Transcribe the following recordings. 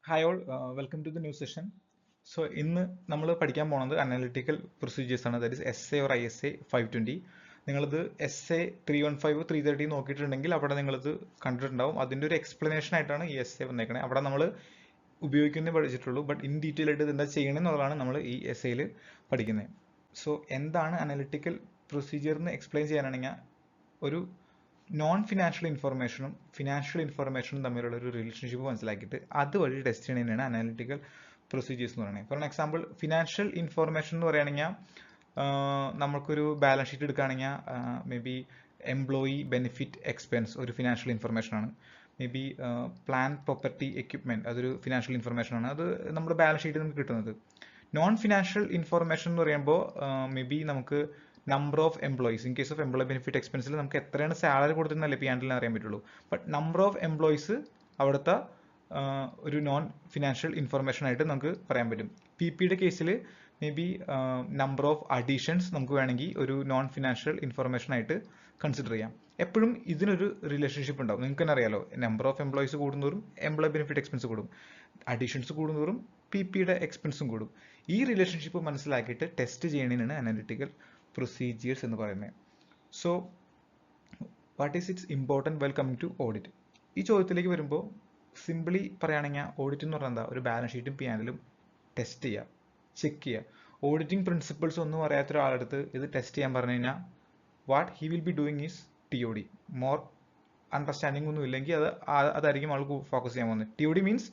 Hi all, welcome to the new session. So ഇന്ന് നമ്മൾ പഠിക്കാൻ പോകുന്നത് അനാലിറ്റിക്കൽ പ്രൊസീജിയേഴ്സ് ആണ്. That is S A or ISA 520. നിങ്ങളിത് SA 315 330 നോക്കിയിട്ടുണ്ടെങ്കിൽ അവിടെ നിങ്ങളിത് കണ്ടിട്ടുണ്ടാവും. അതിൻ്റെ ഒരു എക്സ്പ്ലനേഷൻ ആയിട്ടാണ് ഈ SA വന്നേക്കണേ. അവിടെ നമ്മൾ ഉപയോഗിക്കുന്നേ പഠിച്ചിട്ടുള്ളൂ, ബട്ട് ഇൻ ഡീറ്റെയിൽ ആയിട്ട് ഇത് എന്താ ചെയ്യണമെന്നുള്ളതാണ് നമ്മൾ ഈ SAയിൽ പഠിക്കുന്നത്. സോ എന്താണ് അനാലിറ്റിക്കൽ പ്രൊസീജിയർ എന്ന് എക്സ്പ്ലെയിൻ ചെയ്യാനാണെങ്കിൽ ഒരു നോൺ ഫിനാൻഷ്യൽ ഇൻഫർമേഷനും ഫിനാൻഷ്യൽ ഇൻഫർമേഷനും തമ്മിലുള്ള ഒരു റിലേഷൻഷിപ്പ് മനസ്സിലാക്കിയിട്ട് അതുവഴി ടെസ്റ്റ് ചെയ്യുന്നതിനാണ് അനാലിറ്റിക്കൽ പ്രൊസീജിയേഴ്സ് എന്ന് പറയുന്നത്. ഫോർ എക്സാമ്പിൾ ഫിനാൻഷ്യൽ ഇൻഫർമേഷൻ എന്ന് പറയുകയാണെങ്കിൽ നമുക്കൊരു ബാലൻസ് ഷീറ്റ് എടുക്കുകയാണെങ്കിൽ may be employee benefit expense ഒരു ഫിനാൻഷ്യൽ ഇൻഫർമേഷൻ ആണ്. May be plan property equipment അതൊരു ഫിനാൻഷ്യൽ ഇൻഫർമേഷൻ ആണ്. അത് നമ്മുടെ ബാലൻസ് ഷീറ്റിൽ നമുക്ക് കിട്ടുന്നത്. നോൺ ഫിനാൻഷ്യൽ ഇൻഫർമേഷൻ എന്ന് പറയുമ്പോൾ മേ ബി നമുക്ക് number of employees in case of employee benefit എക്സ്പെൻസിൽ നമുക്ക് എത്രയാണ് സാലറി കൊടുത്തിരുന്നല്ലേ P&L അറിയാൻ പറ്റുള്ളൂ. ബട്ട് നമ്പർ ഓഫ് എംപ്ലോയീസ് അവിടുത്തെ ഒരു നോൺ ഫിനാൻഷ്യൽ ഇൻഫർമേഷൻ ആയിട്ട് നമുക്ക് പറയാൻ പറ്റും. PPയുടെ കേസിൽ maybe number of additions നമുക്ക് വേണമെങ്കിൽ ഒരു നോൺ ഫിനാൻഷ്യൽ ഇൻഫർമേഷൻ ആയിട്ട് കൺസിഡർ ചെയ്യാം. എപ്പോഴും ഇതിനൊരു റിലേഷൻഷിപ്പ് ഉണ്ടാവും. നിങ്ങൾക്ക് തന്നെ അറിയാലോ, നമ്പർ ഓഫ് എംപ്ലോയീസ് കൂടുന്നതോറും എംപ്ലോയി ബെനിഫിറ്റ് എക്സ്പെൻസ് കൂടും, അഡീഷൻസ് കൂടുന്നതോറും PPയുടെ എക്സ്പെൻസും കൂടും. ഈ റിലേഷൻഷിപ്പ് മനസ്സിലാക്കിയിട്ട് ടെസ്റ്റ് ചെയ്യണതിനാണ് അനാലിറ്റിക്കൽ പ്രൊസീജിയേഴ്സ് എന്ന് പറയുന്നത്. So what is it's important well coming to audit? ഈ ചോദ്യത്തിലേക്ക് വരുമ്പോൾ സിംപിളി പറയുകയാണെങ്കിൽ ഓഡിറ്റ് എന്ന് പറഞ്ഞാൽ എന്താ, ഒരു ബാലൻസ് ഷീറ്റും P&L ടെസ്റ്റ് ചെയ്യുക, ചെക്ക് ചെയ്യുക. ഓഡിറ്റിംഗ് പ്രിൻസിപ്പിൾസ് ഒന്നും അറിയാത്ത ഒരാളടുത്ത് ഇത് ടെസ്റ്റ് ചെയ്യാൻ പറഞ്ഞു കഴിഞ്ഞാൽ what he will be doing is TOD. More understanding ഒന്നും ഇല്ലെങ്കിൽ അതായിരിക്കും ആൾക്ക് ഫോക്കസ് ചെയ്യാൻ പോകുന്നത്. TOD means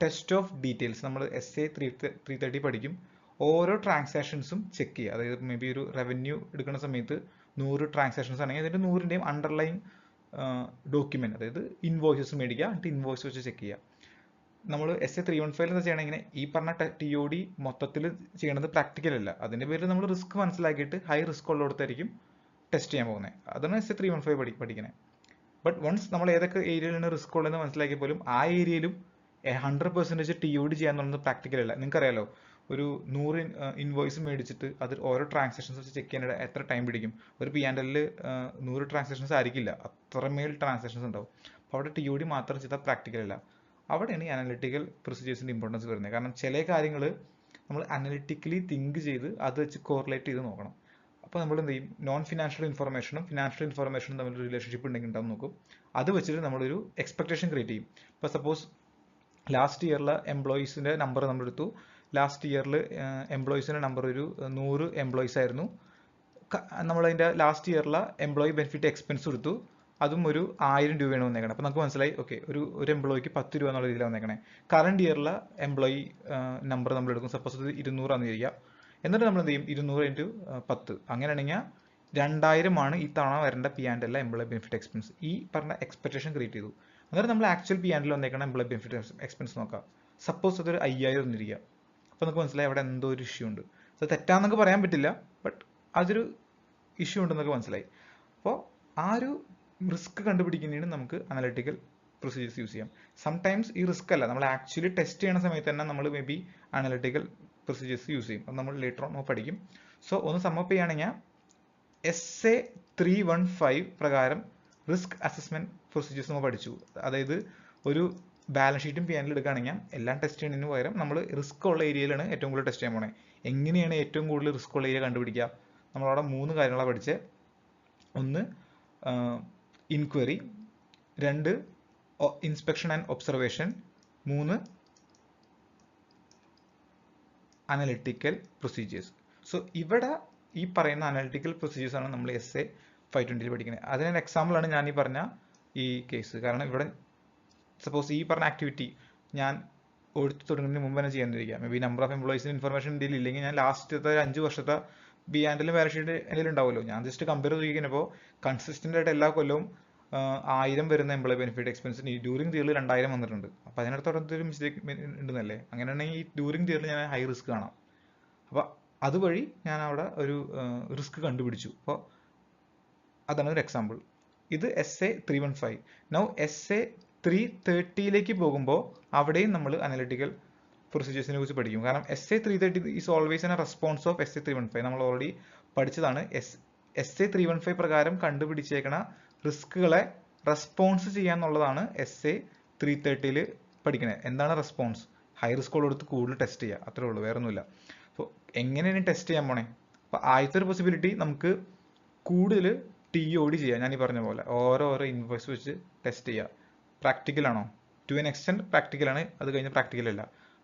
test of details. നമ്മൾ SA 330 പഠിക്കും. ഓരോ ട്രാൻസാക്ഷൻസും ചെക്ക് ചെയ്യുക. അതായത് മേ ബി ഒരു റവന്യൂ എടുക്കുന്ന സമയത്ത് 100 ട്രാൻസാക്ഷൻസ് ആണെങ്കിൽ അതിൻ്റെ 100ൻ്റെയും അണ്ടർലൈൻ ഡോക്യുമെന്റ്, അതായത് ഇൻവോയ്സസ് മേടിക്കുക, എന്നിട്ട് ഇൻവോയ്സ് വെച്ച് ചെക്ക് ചെയ്യുക. നമ്മൾ SA 315 എന്ന് ചെയ്യണമെങ്കിൽ ഈ പറഞ്ഞ TOD മൊത്തത്തിൽ ചെയ്യണത് പ്രാക്ടിക്കൽ അല്ല. അതിൻ്റെ പേരിൽ നമ്മൾ റിസ്ക് മനസ്സിലാക്കിയിട്ട് ഹൈ റിസ്ക് ഉള്ളിടത്തായിരിക്കും ടെസ്റ്റ് ചെയ്യാൻ പോകുന്നത്. അതാണ് SA 315 പഠിക്കുന്നത്. ബട്ട് വൺസ് നമ്മൾ ഏതൊക്കെ ഏരിയയിലാണ് റിസ്ക് ഉള്ളതെന്ന് മനസ്സിലാക്കിയ പോലും ആ ഏരിയയിലും 100% TOD ചെയ്യാന്നുള്ളത് പ്രാക്ടിക്കൽ അല്ല. നിങ്ങൾക്കറിയാലോ, ഒരു 100 ഇൻവോയ്സ് മേടിച്ചിട്ട് അത് ഓരോ ട്രാൻസാക്ഷൻസ് വെച്ച് ചെക്ക് ചെയ്യാൻ എത്ര ടൈം പിടിക്കും? ഒരു P&L 100 ട്രാൻസാക്ഷൻസ് ആയിരിക്കില്ല, അത്രമേൽ ട്രാൻസാക്ഷൻസ് ഉണ്ടാവും. അപ്പോൾ അവിടെ TOD മാത്രം ചെയ്താൽ പ്രാക്ടിക്കൽ അല്ല. അവിടെയാണ് ഈ അനലിറ്റിക്കൽ പ്രൊസീജിയേഴ്സിൻ്റെ ഇമ്പോർട്ടൻസ് വരുന്നത്. കാരണം ചില കാര്യങ്ങൾ നമ്മൾ അനലിറ്റിക്കലി തിങ്ക് ചെയ്ത് അത് വെച്ച് കോറിലേറ്റ് ചെയ്ത് നോക്കണം. അപ്പോൾ നമ്മൾ എന്ത് ചെയ്യും, നോൺ ഫിനാൻഷ്യൽ ഇൻഫർമേഷനും ഫിനാൻഷ്യൽ ഇൻഫർമേഷനും തമ്മിൽ റിലേഷൻഷിപ്പ് ഉണ്ടെങ്കിൽ ഉണ്ടാവും നോക്കും. അത് വെച്ചിട്ട് നമ്മളൊരു എക്സ്പെക്ടേഷൻ ക്രിയേറ്റ് ചെയ്യും. ഇപ്പോൾ സപ്പോസ് ലാസ്റ്റ് ഇയറിലെ എംപ്ലോയീസിൻ്റെ നമ്പർ നമ്മൾ എടുത്തു. ലാസ്റ്റ് ഇയറിൽ എംപ്ലോയീസിൻ്റെ നമ്പർ ഒരു 100 എംപ്ലോയീസ് ആയിരുന്നു. നമ്മളതിൻ്റെ ലാസ്റ്റ് ഇയറിലെ എംപ്ലോയി ബെനിഫിറ്റ് എക്സ്പെൻസ് എടുത്തു, അതും ഒരു 1000 രൂപയാണ് വന്നേക്കണേ. അപ്പോൾ നമുക്ക് മനസ്സിലായി, ഓക്കെ, ഒരു എംപ്ലോയിക്ക് 10 രൂപ എന്നുള്ള രീതിയിലാണ് വന്നേക്കണേ. കറണ്ട് ഇയറിലെ എംപ്ലോയി നമ്പർ നമ്മൾ എടുക്കും. സപ്പോസ് ഇത് 200 ആണെന്ന് വിചാരിക്കുക. എന്നിട്ട് നമ്മൾ എന്ത് ചെയ്യും, 200 × 10 അങ്ങനെയാണെങ്കിൽ 2000 ഈ തവണ വരേണ്ട P&L എംപ്ലോയി ബെനിഫിറ്റ് എക്സ്പെൻസ്. ഈ പറഞ്ഞ എക്സ്പെക്ടേഷൻ ക്രിയേറ്റ് ചെയ്തു. എന്നിട്ട് നമ്മൾ ആക്ച്വൽ P&L വന്നേക്കണം എംപ്ലോയി ബെനിഫിറ്റ് എക്സ്പെൻസ് നോക്കാം. സപ്പോസ് അതൊരു 5000 എന്നിരിക്കുക. അപ്പോൾ നമുക്ക് മനസ്സിലായി അവിടെ എന്തോ ഒരു ഇഷ്യൂ ഉണ്ട്. അത് തെറ്റാന്നൊക്കെ പറയാൻ പറ്റില്ല, ബട്ട് അതൊരു ഇഷ്യൂ ഉണ്ടെന്നൊക്കെ മനസ്സിലായി. അപ്പോൾ ആ ഒരു റിസ്ക് കണ്ടുപിടിക്കുന്നതിന് നമുക്ക് അനലിറ്റിക്കൽ പ്രൊസീജിയേഴ്സ് യൂസ് ചെയ്യാം. സംടൈംസ് ഈ റിസ്ക് അല്ല, നമ്മൾ ആക്ച്വലി ടെസ്റ്റ് ചെയ്യുന്ന സമയത്ത് തന്നെ നമ്മൾ may be analytical procedures use ചെയ്യും. അത് നമ്മൾ ലേറ്റർ ഓൺ പഠിക്കും. സോ ഒന്ന് സമ്മപ്പ് ചെയ്യുകയാണെങ്കിൽ SA 315 പ്രകാരം റിസ്ക് അസസ്മെന്റ് പ്രൊസീജിയേഴ്സ് നമ്മൾ പഠിച്ചു. അതായത് ഒരു ബാലൻസ് ഷീറ്റും P&L എടുക്കുകയാണെങ്കിൽ എല്ലാം ടെസ്റ്റ് ചെയ്യുന്നതിന് പകരം നമ്മൾ റിസ്ക് ഉള്ള ഏരിയയിലാണ് ഏറ്റവും കൂടുതൽ ടെസ്റ്റ് ചെയ്യാൻ പോണേ. എങ്ങനെയാണ് ഏറ്റവും കൂടുതൽ റിസ്ക് ഉള്ള ഏരിയ കണ്ടുപിടിക്കുക? നമ്മളവിടെ 3 കാര്യങ്ങളാണ് പഠിച്ചത്. ഒന്ന് inquiry, 2 inspection and observation, 3 analytical procedures. So ഇവിടെ ഈ പറയുന്ന അനലിറ്റിക്കൽ പ്രൊസീജിയേഴ്സ് ആണ് നമ്മൾ SA 520 പഠിക്കുന്നത്. അതിനൊരു എക്സാമ്പിളാണ് ഞാൻ ഈ പറഞ്ഞ ഈ കേസ്. കാരണം ഇവിടെ സപ്പോസ് ഈ പറഞ്ഞ ആക്ടിവിറ്റി ഞാൻ ഓഡിറ്റ് തുടങ്ങുന്നതിന് മുമ്പ് തന്നെ ചെയ്യാണ്ടിരിക്കുക. മേ ബി നമ്പർ ഓഫ് എംപ്ലോയീസിന് ഇൻഫർമേഷൻ എന്തെങ്കിലും ഇല്ലെങ്കിൽ ഞാൻ ലാസ്റ്റത്തെ 5 വർഷത്തെ P&L ബാലൻസ് ഷീറ്റ് എന്തെങ്കിലും ഉണ്ടാവുമല്ലോ, ഞാൻ ജസ്റ്റ് കമ്പയർ ചെയ്യിക്കുന്നപ്പോൾ കൺസിസ്റ്റന്റ് ആയിട്ട് എല്ലാ കൊല്ലവും 1000 വരുന്ന എംപ്ലോയി ബെനിഫിറ്റ് എക്സ്പെൻസിന് ഡ്യൂറിംഗ് തിയറിൽ 2000 വന്നിട്ടുണ്ട്. അപ്പോൾ അതിനടുത്ത് ഒരു മിസ്റ്റേക്ക് ഉണ്ടെന്നല്ലേ. അങ്ങനെയാണെങ്കിൽ ഈ ഡ്യൂറിംഗ് തിയറിൽ ഞാൻ ഹൈ റിസ്ക് കാണാം. അപ്പോൾ അതുവഴി ഞാൻ അവിടെ ഒരു റിസ്ക് കണ്ടുപിടിച്ചു. അപ്പോൾ അതാണ് ഒരു എക്സാമ്പിൾ. ഇത് SA 315. നൗ SA 330 പോകുമ്പോൾ അവിടെയും നമ്മൾ അനലിറ്റിക്കൽ പ്രൊസീജിയേഴ്സിനെ കുറിച്ച് പഠിക്കും. കാരണം SA 330 is always A response of SA 315. നമ്മൾ ഓൾറെഡി പഠിച്ചതാണ്. SA 315 പ്രകാരം കണ്ടുപിടിച്ചേക്കണ റിസ്കുകളെ റെസ്പോൺസ് ചെയ്യാന്നുള്ളതാണ് SA 330 പഠിക്കണേ. എന്താണ് റെസ്പോൺസ്? ഹൈ റിസ്ക് ഉള്ളിടത്ത് കൂടുതൽ ടെസ്റ്റ് ചെയ്യുക, അത്രേ ഉള്ളൂ, വേറെ ഒന്നുമില്ല. അപ്പോൾ എങ്ങനെയാണ് ടെസ്റ്റ് ചെയ്യാൻ പോണേ? അപ്പോൾ ആദ്യത്തെ ഒരു പോസിബിലിറ്റി നമുക്ക് കൂടുതൽ TOD ചെയ്യാം. ഞാൻ ഈ പറഞ്ഞ പോലെ ഓരോ ഇൻവോയ്സ് വെച്ച് ടെസ്റ്റ് ചെയ്യുക. പ്രാക്ടിക്കൽ ആണോ? ടു എൻ എക്സ്റ്റെൻറ്റ് പ്രാക്ടിക്കൽ ആണ്, അത് കഴിഞ്ഞ് പ്രാക്ടിക്കൽ അല്ല.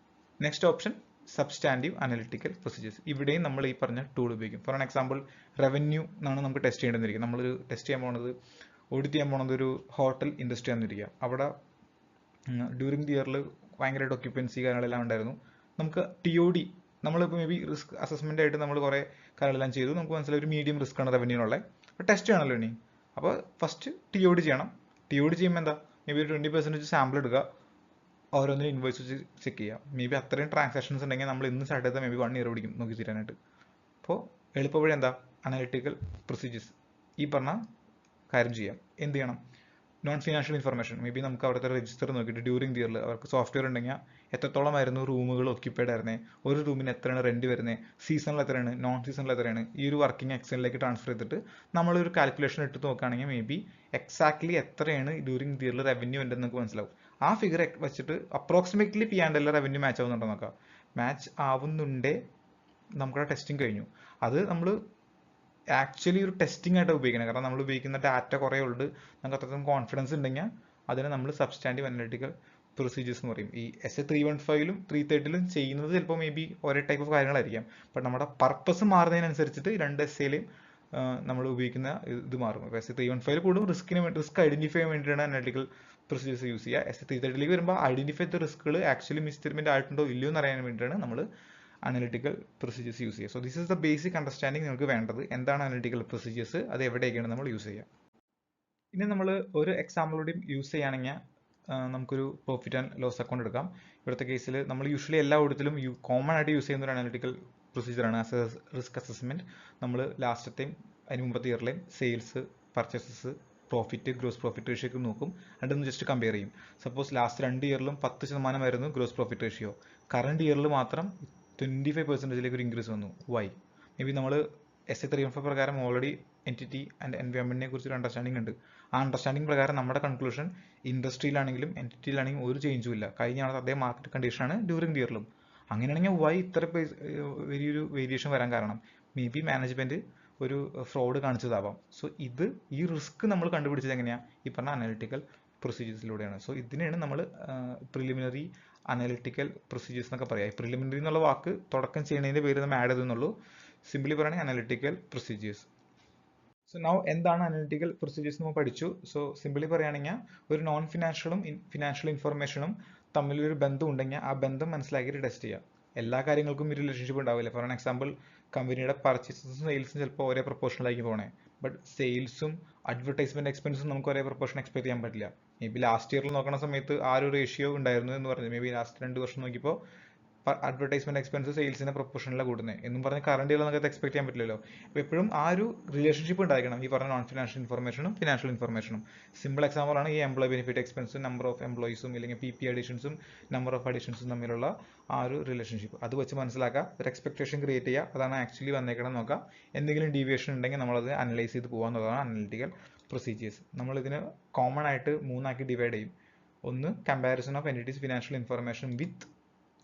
Next option substantive analytical procedures. ഇവിടെയും നമ്മൾ ഈ പറഞ്ഞ ടൂൾ ഉപയോഗിക്കും. ഫോർ എക്സാമ്പിൾ റവന്യൂ എന്നാണ് നമുക്ക് ടെസ്റ്റ് ചെയ്യേണ്ടിയിരിക്കുക. നമ്മളൊരു ടെസ്റ്റ് ചെയ്യാൻ പോകുന്നത്, ഓഡിറ്റ് ചെയ്യാൻ പോകുന്നത് ഒരു ഹോട്ടൽ ഇൻഡസ്ട്രി ആണെന്നിരിക്കുക. അവിടെ ഡ്യൂറിങ് ദി ഇയറിൽ ഭയങ്കരമായിട്ട് ഒക്യുപ്പൻസി കാര്യങ്ങളെല്ലാം ഉണ്ടായിരുന്നു. നമുക്ക് TOD, നമ്മളിപ്പോൾ മേ ബി റിസ്ക് അസസ്മെൻ്റ് ആയിട്ട് നമ്മൾ കുറേ കാര്യങ്ങളെല്ലാം ചെയ്തു, നമുക്ക് മനസ്സിലായി ഒരു മീഡിയം റിസ്ക് ആണ് റവന്യൂനുള്ളത്. അപ്പോൾ ടെസ്റ്റ് ചെയ്യണമല്ലോ ഇനി. അപ്പോൾ ഫസ്റ്റ് TOD ചെയ്യണം. TOD ചെയ്യുമ്പോൾ എന്താ, മേ ബി ഒരു 20% സാമ്പിൾ എടുക്കുക, ഓരോന്നിനും ഇൻവോയ്സ് വെച്ച് ചെക്ക് ചെയ്യുക. മേ ബി അത്രയും ട്രാൻസാക്ഷൻസ് ഉണ്ടെങ്കിൽ നമ്മൾ ഇന്ന് സ്റ്റാർട്ട് ചെയ്താൽ മേ ബി 1 ഇയർ പിടിക്കും നോക്കി തീരാനായിട്ട്. അപ്പോൾ എളുപ്പവഴി എന്താ, അനലിറ്റിക്കൽ പ്രൊസീജിയേഴ്സ് ഈ പറഞ്ഞ കാര്യം ചെയ്യാം. എന്ത് ചെയ്യണം? Non financial information, may be നമുക്ക് അവിടുത്തെ രജിസ്റ്റർ നോക്കിയിട്ട് ഡ്യൂറിങ് ദി ഇയറിൽ അവർക്ക് സോഫ്റ്റ്വെയർ ഉണ്ടെങ്കിൽ എത്രത്തോളം ആയിരുന്നു റൂമുകൾ ഒക്യുപ്പൈഡ് ആയിരുന്നത്, ഒരു റൂമിന് എത്രയാണ് റെന്റ് വരുന്നത്, സീസണിൽ എത്രയാണ്, നോൺ സീസണിൽ എത്രയാണ്, ഈ ഒരു വർക്കിംഗ് എക്സലിലേക്ക് ട്രാൻസ്ഫർ ചെയ്തിട്ട് നമ്മളൊരു കാൽക്കുലേഷൻ ഇട്ട് നോക്കുകയാണെങ്കിൽ മേ ബി എക്സാക്ട്ലി എത്രയാണ് ഡ്യൂറിങ് ദി ഇയറിൽ റവന്യൂ ഉണ്ടെന്ന് നമുക്ക് മനസ്സിലാവും. ആ ഫിഗർ വെച്ചിട്ട് അപ്രോക്സിമേറ്റ്ലി P&L റവന്യൂ മാച്ച് ആവുന്നുണ്ടോ നോക്കാം. മാച്ച് ആവുന്നുണ്ടേ നമ്മുടെ ടെസ്റ്റിംഗ് കഴിഞ്ഞു. അത് നമ്മൾ ആക്ച്വലി ഒരു ടെസ്റ്റിംഗ് ആയിട്ട് ഉപയോഗിക്കണം. കാരണം നമ്മൾ ഉപയോഗിക്കുന്ന ഡാറ്റ കുറേ ഉണ്ട്, നമുക്ക് അത്രത്തോളം കോൺഫിഡൻസ് ഉണ്ടെങ്കിൽ അതിനെ നമ്മൾ സബ്സ്റ്റാൻറ്റീവ് അനലിറ്റിക്കൽ പ്രൊസീജിയേഴ്സ് എന്ന് പറയും. ഈ SA 315 330 ചെയ്യുന്നത് ചിലപ്പോൾ മേ ബി ഒരേ ടൈപ്പ് ഓഫ് കാര്യങ്ങളായിരിക്കാം. ബട്ട് നമ്മുടെ പർപ്പസ് മാറുന്നതിനനുസരിച്ചിട്ട് രണ്ട് SAയിലെയും നമ്മൾ ഉപയോഗിക്കുന്ന ഇത് മാറും. അപ്പോൾ SA 315 കൂടും റിസ്ക് ഐഡന്റിഫൈ ചെയ്യാൻ വേണ്ടിയിട്ടാണ് അനലിറ്റിക്കൽ പ്രൊസീജിയേഴ്സ് യൂസ് ചെയ്യുക. SA 330 വരുമ്പോൾ ഐഡന്റിഫൈ ചെയ്ത റിസ്കുകൾ ആക്ച്വലി മിസ്സ്റ്റേറ്റ്മെന്റ് ആയിട്ടുണ്ടോ ഇല്ലയോ എന്ന് അറിയാൻ വേണ്ടിയിട്ടാണ് നമ്മൾ അനലിറ്റിക്കൽ പ്രൊസീജിയേഴ്സ് യൂസ് ചെയ്യുക. So this is the basic understanding നിങ്ങൾക്ക് വേണ്ടത്. എന്താണ് അനലിറ്റിക്കൽ പ്രൊസീജിയേഴ്സ്, അത് എവിടെയൊക്കെയാണ് നമ്മൾ യൂസ് ചെയ്യുക. ഇനി നമ്മൾ ഒരു എക്സാമ്പിളോടെയും യൂസ് ചെയ്യുകയാണെങ്കിൽ നമുക്കൊരു പ്രോഫിറ്റ് ആൻഡ് ലോസ് അക്കൗണ്ട് എടുക്കാം. ഇവിടുത്തെ കേസിൽ നമ്മൾ യൂഷ്വലി എല്ലാ ഓഡിറ്റിലും കോമൺ ആയിട്ട് യൂസ് ചെയ്യുന്ന ഒരു അനലിറ്റിക്കൽ പ്രൊസീജിയറാണ് റിസ്ക് അസസ്മെന്റ്. നമ്മൾ ലാസ്റ്റത്തെയും അതിന് മുമ്പത്തെ ഇയറിലെയും sales, purchases, profit, gross profit ratio ഒക്കെ നോക്കും. രണ്ടൊന്ന് ജസ്റ്റ് കമ്പയർ ചെയ്യും. സപ്പോസ് ലാസ്റ്റ് 2 ഇയറിലും 10% ആയിരുന്നു ഗ്രോസ് പ്രോഫിറ്റ് റേഷ്യോ, കറണ്ട് ഇയറിൽ മാത്രം 25% ഒരു ഇൻക്രീസ് വന്നു. വൈ? മേ ബി നമ്മൾ SA 315 പ്രകാരം ഓൾറെഡി എൻറ്റിറ്റി ആൻഡ് എൻവയോൺമെന്റിനെ കുറിച്ച് ഒരു അണ്ടർസ്റ്റാൻഡിംഗ് ഉണ്ട്. ആ അണ്ടർസ്റ്റാൻഡിംഗ് പ്രകാരം നമ്മുടെ കൺക്ലൂഷൻ ഇൻഡസ്ട്രിയിലാണെങ്കിലും എൻറ്റിറ്റിയിലാണെങ്കിലും ഒരു ചേഞ്ചും ഇല്ല, കഴിഞ്ഞ അതേ മാർക്കറ്റ് കണ്ടീഷനാണ് ഡ്യൂറിങ് ദി ഇയറിലും. അങ്ങനെയാണെങ്കിൽ വൈ ഇത്ര വലിയൊരു വേരിയേഷൻ വരാൻ കാരണം? മേ ബി മാനേജ്മെന്റ് ഒരു ഫ്രോഡ് കാണിച്ചതാവാം. സോ ഈ റിസ്ക് നമ്മൾ കണ്ടുപിടിച്ചത് എങ്ങനെയാണ്? ഈ പറഞ്ഞ അനലിറ്റിക്കൽ പ്രൊസീജിയേഴ്സിലൂടെയാണ്. സോ ഇതിനെയാണ് നമ്മൾ പ്രിലിമിനറി അനലിറ്റിക്കൽ പ്രൊസീജിയേഴ്സ് എന്നൊക്കെ പറയാം. പ്രിലിമിനറി എന്നുള്ള വാക്ക് തുടക്കം ചെയ്യുന്നതിന്റെ പേര് നമ്മൾ ആഡ് ചെയ്തെന്നുള്ളൂ. സിംപ്ലി പറയുകയാണെങ്കിൽ അനലിറ്റിക്കൽ പ്രൊസീജിയേഴ്സ്. സോ നൗ എന്താണ് അനലിറ്റിക്കൽ പ്രൊസീജിയേഴ്സ് നമ്മൾ പഠിച്ചു. സോ സിംപ്ലി പറയുകയാണെങ്കിൽ ഒരു നോൺ ഫിനാൻഷ്യലും ഫിനാൻഷ്യൽ ഇൻഫർമേഷനും തമ്മിലൊരു ബന്ധം ഉണ്ടെങ്കിൽ ആ ബന്ധം മനസ്സിലാക്കിയിട്ട് ടെസ്റ്റ് ചെയ്യുക. എല്ലാ കാര്യങ്ങൾക്കും ഒരു റിലേഷൻഷിപ്പ് ഉണ്ടാവില്ല. ഫോർ എക്സാമ്പിൾ കമ്പനിയുടെ പർച്ചേസസും സെയിൽസും ചിലപ്പോൾ ഒരേ പ്രൊപ്പോർഷനിലായിരിക്കും പോകണേ. ബട്ട് സെയിൽസും അഡ്വർടൈസ്മെന്റ് എക്സ്പെൻസും നമുക്ക് ഒരേ പ്രൊപ്പോർഷൻ എക്സ്പെക്ട് ചെയ്യാൻ പറ്റില്ല. മേ ബി ലാസ്റ്റ് ഇയറിൽ നോക്കുന്ന സമയത്ത് ആ ഒരു റേഷ്യോ ഉണ്ടായിരുന്നു എന്ന് പറഞ്ഞു. മേ ബി ലാസ്റ്റ് 2 വർഷം നോക്കിയപ്പോൾ അഡ്വർടൈസ്മെന്റ് എക്സ്പെൻസ് സെയിൽസിന്റെ പ്രൊപ്പോർഷനിലാണ് കൂടുന്നത് എന്നും പറഞ്ഞ് കറണ്ട് ഇയറിൽ നമുക്ക് എക്സ്പെക്ട് ചെയ്യാൻ പറ്റില്ലല്ലോ. അപ്പോൾ എപ്പോഴും ആ ഒരു റിലേഷൻഷിപ്പ് ഉണ്ടായിരിക്കണം ഈ പറഞ്ഞ നോൺ ഫിനാൻഷ്യൽ ഇൻഫർമേഷനും ഫിനാൻഷ്യൽ ഇൻഫർമേഷനും. സിമ്പിൾ എക്സാമ്പിൾ ആണ് ഈ എംപ്ലോയി ബെനിഫിറ്റ് എക്സ്പെൻസും നമ്പർ ഓഫ് എംപ്ലോയീസും അല്ലെങ്കിൽ PP അഡീഷൻസും നമ്പർ ഓഫ് അഡീഷൻസും തമ്മിലുള്ള ആ ഒരു റിലേഷൻഷിപ്പ്. അത് വെച്ച് മനസ്സിലാക്കുക, ഒരു എക്സ്പെക്ടേഷൻ ക്രിയേറ്റ് ചെയ്യുക, അതാണ് ആക്ച്വലി വന്നേക്കണം നോക്കുക. എന്തെങ്കിലും ഡീവിയേഷൻ ഉണ്ടെങ്കിൽ നമ്മളത് അനലൈസ് ചെയ്ത് പോകാന്നുള്ളതാണ് അനലിറ്റിക്കൽ പ്രൊസീജിയേഴ്സ്. നമ്മളിതിന് കോമൺ ആയിട്ട് 3 ഡിവൈഡ് ചെയ്യും. ഒന്ന് comparison of entities financial information with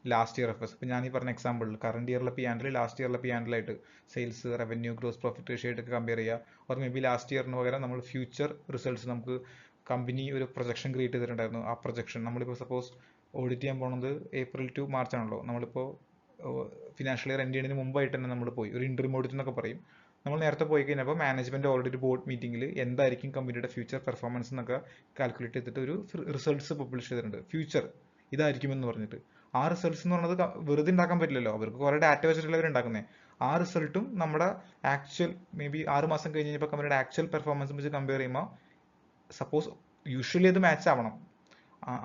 last year affairs. ഇപ്പോൾ ഞാൻ ഈ പറഞ്ഞ എക്സാമ്പിളിൽ കറണ്ട് ഇയറിലെ P&L ലാസ്റ്റ് ഇയറിലെ P&L ആയിട്ട് sales, revenue, gross profit ratio ആയിട്ട് കമ്പയർ ചെയ്യുക. ഓർ മേ ബി ലാസ്റ്റ് ഇയറിന് പകരം നമ്മൾ ഫ്യൂച്ചർ റിസൾട്ട്സ്, നമുക്ക് കമ്പനി ഒരു പ്രൊജക്ഷൻ ക്രിയേറ്റ് ചെയ്തിട്ടുണ്ടായിരുന്നു. ആ പ്രൊജക്ഷൻ നമ്മളിപ്പോൾ സപ്പോസ് ഓഡിറ്റ് ചെയ്യാൻ പോകുന്നത് April to March ആണല്ലോ. നമ്മളിപ്പോൾ ഫിനാൻഷ്യൽ ഇയർ എൻഡ് ചെയ്യുന്നതിന് മുമ്പായിട്ട് തന്നെ നമ്മൾ പോയി ഒരു ഇൻട്രീം ഓഡിറ്റ് എന്നൊക്കെ പറയും. നമ്മൾ നേരത്തെ പോയി കഴിഞ്ഞപ്പോൾ മാനേജ്മെന്റ് ഓൾറെഡി ഒരു ബോർഡ് മീറ്റിംഗിൽ എന്തായിരിക്കും കമ്പനിയുടെ ഫ്യൂച്ചർ പെർഫോമൻസ് എന്നൊക്കെ കാൽക്കുലേറ്റ് ചെയ്തിട്ട് ഒരു റിസൾട്ട്സ് പബ്ലിഷ് ചെയ്തിട്ടുണ്ട്. ഫ്യൂച്ചർ ഇതായിരിക്കുമെന്ന് പറഞ്ഞിട്ട്. ആ റിസൾട്ട്സ് എന്ന് പറയുന്നത് വെറുതെ ഉണ്ടാക്കാൻ പറ്റില്ലല്ലോ, അവർക്ക് കുറെ ഡാറ്റ വെച്ചിട്ടുള്ള അവർ ഉണ്ടാക്കുന്നത്. ആ റിസൾട്ടും നമ്മുടെ ആക്ച്വൽ മേ ബി 6 മാസം കഴിഞ്ഞ് കഴിഞ്ഞപ്പോൾ കമ്പനിയുടെ ആക്ച്വൽ പെർഫോമൻസ് വെച്ച് കമ്പയർ ചെയ്യുമ്പോൾ സപ്പോസ് യൂഷ്വലി അത് മാച്ച് ആവണം.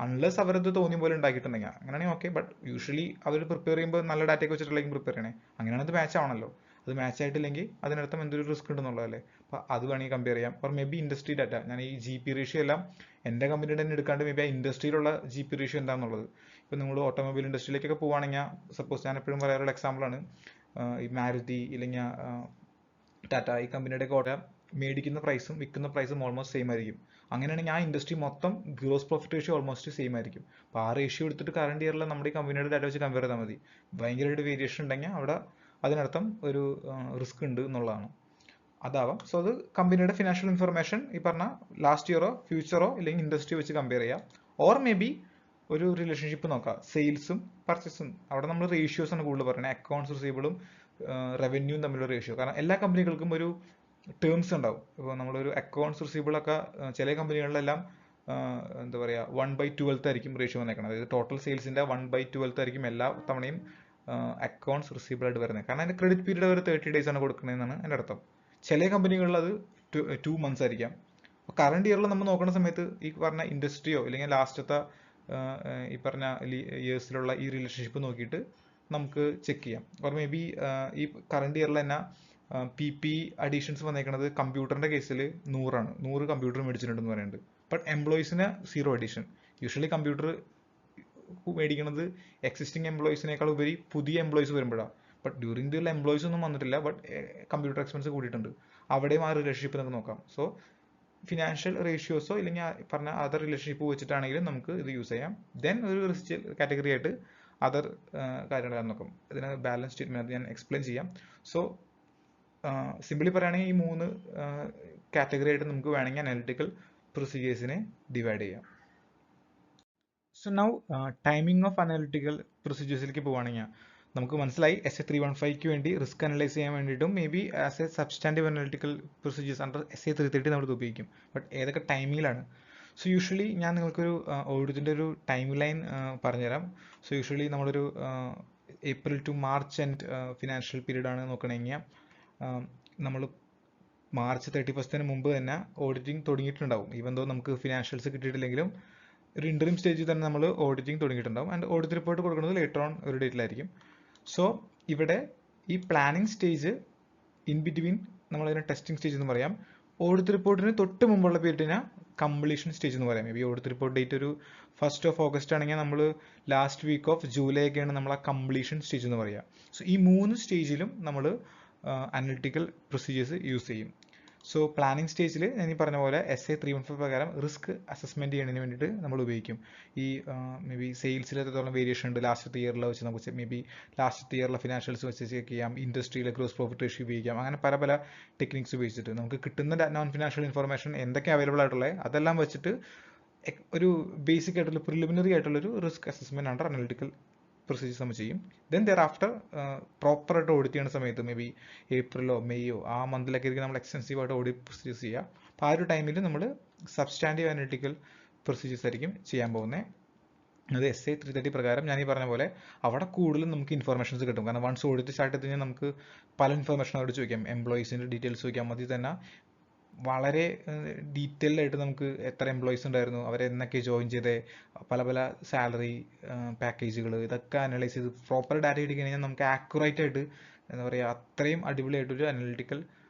അൺലെസ് അവരത് തോന്നിയ പോലെ ഉണ്ടാക്കിയിട്ടുണ്ടെങ്കിൽ അങ്ങനെയാണെങ്കിൽ ഓക്കെ. ബട്ട് യൂഷ്വലി അവർ പ്രിപ്പയർ ചെയ്യുമ്പോൾ നല്ല ഡാറ്റയൊക്കെ വെച്ചിട്ടുണ്ടെങ്കിൽ പ്രിപ്പയർ ചെയ്യണേ. അങ്ങനെയാണ് അത് മാച്ച് ആവണമല്ലോ. അത് മാച്ച് ആയിട്ടില്ലെങ്കിൽ അതിനർത്ഥം എന്തൊരു റിസ്ക് ഉണ്ടെന്നുള്ളതല്ലേ. അപ്പോൾ അത് വേണമെങ്കിൽ കമ്പയർ ചെയ്യാം. Or may be industry data, ഞാൻ ഈ GP റേഷ്യോ എല്ലാം എൻ്റെ കമ്പനിയുടെ തന്നെ എടുക്കാണ്ട് മേ ബി ആ ഇൻഡസ്ട്രിയിലുള്ള GP റേഷ്യോ എന്താണെന്നുള്ളത്. ഇപ്പോൾ നിങ്ങൾ ഓട്ടോമൊബൈൽ ഇൻഡസ്ട്രിയിലേക്കൊക്കെ പോവുകയാണെങ്കിൽ സപ്പോസ് ഞാൻ എപ്പോഴും പറയാറുള്ള എക്സാമ്പിളാണ് ഈ മാരുതി ഇല്ലെങ്കിൽ ടാറ്റ, ഈ കമ്പനിയുടെ ഓട്ട മേടിക്കുന്ന പ്രൈസും വിൽക്കുന്ന പ്രൈസും ഓൾമോസ്റ്റ് സെയിം ആയിരിക്കും. അങ്ങനെയാണെങ്കിൽ ആ ഇൻഡസ്ട്രി മൊത്തം gross profit ratio almost same ആയിരിക്കും. അപ്പോൾ ആ റേഷ്യോ എടുത്തിട്ട് കറണ്ട് ഇയറിൽ നമ്മുടെ ഈ കമ്പനിയുടെ ഡാറ്റ വെച്ച് കമ്പയർ ചെയ്താൽ മതി. ഭയങ്കരമായിട്ട് വേരിയേഷൻ ഉണ്ടെങ്കിൽ അവിടെ അതിനർത്ഥം ഒരു റിസ്ക് ഉണ്ട് എന്നുള്ളതാണ്. അതാവാം. സോ അത് കമ്പനിയുടെ ഫിനാൻഷ്യൽ ഇൻഫർമേഷൻ ഈ പറഞ്ഞ ലാസ്റ്റ് ഇയറോ ഫ്യൂച്ചറോ അല്ലെങ്കിൽ ഇൻഡസ്ട്രി വെച്ച് കമ്പയർ ചെയ്യാം. ഓർ മേ ബി ഒരു റിലേഷൻഷിപ്പ് നോക്കാം, സെയിൽസും പർച്ചേസും. അവിടെ നമ്മൾ റേഷ്യോസ് ആണ് കൂടുതൽ പറയുന്നത്, അക്കൗണ്ട്സ് റിസീവബിളും റവന്യൂവും തമ്മിലുള്ള റേഷ്യോ. കാരണം എല്ലാ കമ്പനികൾക്കും ഒരു ടേംസ് ഉണ്ടാവും. ഇപ്പോൾ നമ്മളൊരു അക്കൗണ്ട്സ് റിസീവബിൾ ഒക്കെ ചില കമ്പനികളിലെല്ലാം എന്താ പറയുക 1/12 ആയിരിക്കും റേഷ്യോ വന്നേക്കുന്നത്. അതായത് ടോട്ടൽ സെയിൽസിന്റെ 1/12 ആയിരിക്കും എല്ലാ തവണയും അക്കൗണ്ട്സ് റിസീവബിൾ ആയിട്ട് വരുന്നത്. കാരണം അതിന്റെ ക്രെഡിറ്റ് പീരീഡ് ഒരു 30 days ആണ് കൊടുക്കുന്നതെന്നാണ് എൻ്റെ അർത്ഥം. ചില കമ്പനികളിൽ അത് 2 months ആയിരിക്കാം. കറണ്ട് ഇയറിൽ നമ്മൾ നോക്കുന്ന സമയത്ത് ഈ പറഞ്ഞ ഇൻഡസ്ട്രിയോ അല്ലെങ്കിൽ ലാസ്റ്റത്തെ ഈ പറഞ്ഞ ഇയേഴ്സിലുള്ള ഈ റിലേഷൻഷിപ്പ് നോക്കിയിട്ട് നമുക്ക് ചെക്ക് ചെയ്യാം. ഓർ മേ ബി ഈ കറണ്ട് ഇയറിൽ തന്നെ PP അഡീഷൻസ് വന്നേക്കുന്നത് കമ്പ്യൂട്ടറിന്റെ കേസിൽ 100 കമ്പ്യൂട്ടർ മേടിച്ചിട്ടുണ്ടെന്ന് പറയുന്നുണ്ട്. ബട്ട് എംപ്ലോയീസിന് 0 അഡീഷൻ. യൂഷ്വലി കമ്പ്യൂട്ടർ മേടിക്കുന്നത് എക്സിസ്റ്റിംഗ് എംപ്ലോയീസിനേക്കാൾ ഉപരി പുതിയ എംപ്ലോയീസ് വരുമ്പോഴാണ്. ബട്ട് ഡ്യൂറിംഗ് ദിൽ എംപ്ലോയീസ് ഒന്നും വന്നിട്ടില്ല, ബട്ട് കമ്പ്യൂട്ടർ എക്സ്പെൻസ് കൂടിയിട്ടുണ്ട്. അവിടെയും ആ റിലേഷൻഷിപ്പ് നമുക്ക് നോക്കാം. സോ ഫിനാൻഷ്യൽ റേഷ്യോസോ ഇല്ലെങ്കിൽ പറഞ്ഞ അതർ റിലേഷൻഷിപ്പ് വെച്ചിട്ടാണെങ്കിലും നമുക്ക് ഇത് യൂസ് ചെയ്യാം. ദെൻ ഒരു റിസ്ക് കാറ്റഗറി ആയിട്ട് അതർ കാര്യങ്ങൾ നോക്കാം. ഇതിന് ബാലൻസ് സ്റ്റേറ്റ്മെന്റ് ഞാൻ എക്സ്പ്ലെയിൻ ചെയ്യാം. സോ സിംപിളി പറയുകയാണെങ്കിൽ ഈ 3 കാറ്റഗറി ആയിട്ട് നമുക്ക് വേണമെങ്കിൽ അനാലിറ്റിക്കൽ പ്രൊസീജിയേഴ്സിനെ ഡിവൈഡ് ചെയ്യാം. So now timing of analytical പ്രൊസീജിയേഴ്സിലേക്ക് പോവുകയാണെങ്കിൽ നമുക്ക് മനസ്സിലായി SA315 വേണ്ടി റിസ്ക് അനലൈസ് ചെയ്യാൻ വേണ്ടിയിട്ടും maybe as a substantive analytical procedures under SA330 നമ്മൾ ഉപയോഗിക്കും. ബട്ട് ഏതൊക്കെ ടൈമിങ്ങിലാണ്? സോ യൂഷ്വലി ഞാൻ നിങ്ങൾക്കൊരു ഓഡിറ്റിൻ്റെ ഒരു ടൈം ലൈൻ പറഞ്ഞുതരാം. സോ യൂഷ്വലി നമ്മളൊരു April to March end financial period ആണ് നോക്കണമെങ്കിൽ നമ്മൾ March 31st മുമ്പ് തന്നെ ഓഡിറ്റിംഗ് തുടങ്ങിയിട്ടുണ്ടാവും. ഈവൻ ദോ നമുക്ക് ഫിനാൻഷ്യൽസ് കിട്ടിയിട്ടില്ലെങ്കിലും ഒരു ഇൻറ്ററിം സ്റ്റേജിൽ തന്നെ നമ്മൾ ഓഡിറ്റിംഗ് തുടങ്ങിയിട്ടുണ്ടാവും. ആൻഡ് ഓഡിറ്റ് റിപ്പോർട്ട് കൊടുക്കുന്നത് ലേറ്റർ ഓൺ ഒരു ഡേറ്റിലായിരിക്കും. സോ ഇവിടെ ഈ പ്ലാനിങ് സ്റ്റേജ് ഇൻ ബിറ്റ്വീൻ നമ്മളതിനെ ടെസ്റ്റിംഗ് സ്റ്റേജ് എന്ന് പറയാം. ഓഡിറ്റ് റിപ്പോർട്ടിന് തൊട്ട് മുമ്പുള്ള പീരീഡിനെ കംപ്ലീഷൻ സ്റ്റേജ് എന്ന് പറയാം. May be audit report date ഒരു 1st of August ആണെങ്കിൽ നമ്മൾ ലാസ്റ്റ് വീക്ക് ഓഫ് ജൂലൈ ഒക്കെയാണ് നമ്മൾ ആ കംപ്ലീഷൻ സ്റ്റേജ് എന്ന് പറയുക. സോ ഈ 3 സ്റ്റേജിലും നമ്മൾ അനലിറ്റിക്കൽ പ്രൊസീജിയേഴ്സ് യൂസ് ചെയ്യും. സോ പ്ലാനിങ് സ്റ്റേജിൽ ഞാൻ ഈ പറഞ്ഞ പോലെ SA315 പ്രകാരം റിസ്ക് അസസ്മെന്റ് ചെയ്യുന്നതിന് വേണ്ടിയിട്ട് നമ്മൾ ഉപയോഗിക്കും. ഈ മേ ബി സെയിൽസിൽ എത്രത്തോളം വേരിയേഷൻ ഉണ്ട് ലാസ്റ്റ് ഇയറിൽ വെച്ച് നമുക്ക് മേ ബി ലാസ്റ്റ് ഇയറിലെ ഫിനാൻഷ്യൽസ് വെച്ച് ചെക്ക് ചെയ്യാം, ഇൻഡസ്ട്രിയിലെ ഗ്രോസ് പ്രോഫിറ്റ് റേഷ്യോ ഉപയോഗിക്കാം. അങ്ങനെ പല പല ടെക്നിക്സ് ഉപയോഗിച്ചിട്ട് നമുക്ക് കിട്ടുന്ന നോൺ ഫിനാൻഷ്യൽ ഇൻഫർമേഷൻ എന്തൊക്കെ അവൈലബിൾ ആയിട്ടുള്ളത് അതെല്ലാം വെച്ചിട്ട് ഒരു ബേസിക് ആയിട്ടുള്ള പ്രിലിമിനറി ആയിട്ടുള്ളൊരു risk assessment under analytical procedures നമ്മൾ ചെയ്യും. ദെൻ ദെയർ ആഫ്റ്റർ പ്രോപ്പറായിട്ട് ഓഡിറ്റ് ചെയ്യുന്ന സമയത്ത് മേ ബി ഏപ്രിലോ മെയ്യോ ആ മന്തിലൊക്കെ ആയിരിക്കും നമ്മൾ എക്സ്റ്റെൻസീവ് ആയിട്ട് ഓഡിറ്റ് പ്രൊസീജിയേഴ്സ് ചെയ്യുക. അപ്പോൾ ആ ഒരു ടൈമിൽ നമ്മൾ സബ്സ്റ്റാൻറ്റീവ് അനലിറ്റിക്കൽ പ്രൊസീജിയേഴ്സ് ആയിരിക്കും ചെയ്യാൻ പോകുന്നത്. അത് SA330 പ്രകാരം ഞാൻ ഈ പറഞ്ഞ പോലെ അവിടെ കൂടുതലും നമുക്ക് ഇൻഫർമേഷൻസ് കിട്ടും. കാരണം വൺസ് ഓഡിറ്റ് സ്റ്റാർട്ട് ചെയ്ത് കഴിഞ്ഞാൽ നമുക്ക് പല ഇൻഫർമേഷൻ അവിടെ ചോദിക്കാം. എംപ്ലോയീസിൻ്റെ ഡീറ്റെയിൽസ് ചോദിക്കാം. അതിൽ തന്നെ വളരെ ഡീറ്റെയിൽഡ് ആയിട്ട് നമുക്ക് എത്ര എംപ്ലോയീസ് ഉണ്ടായിരുന്നു, അവരെന്നൊക്കെ ജോയിൻ ചെയ്തേ, പല പല സാലറി പാക്കേജുകൾ, ഇതൊക്കെ അനലൈസ് ചെയ്ത് പ്രോപ്പർ ഡാറ്റ കിട്ടി കഴിഞ്ഞാൽ നമുക്ക് ആക്യുറേറ്റ് ആയിട്ട് എന്താ പറയുക അത്രയും അടിപൊളിയായിട്ടൊരു അനലിറ്റിക്കൽ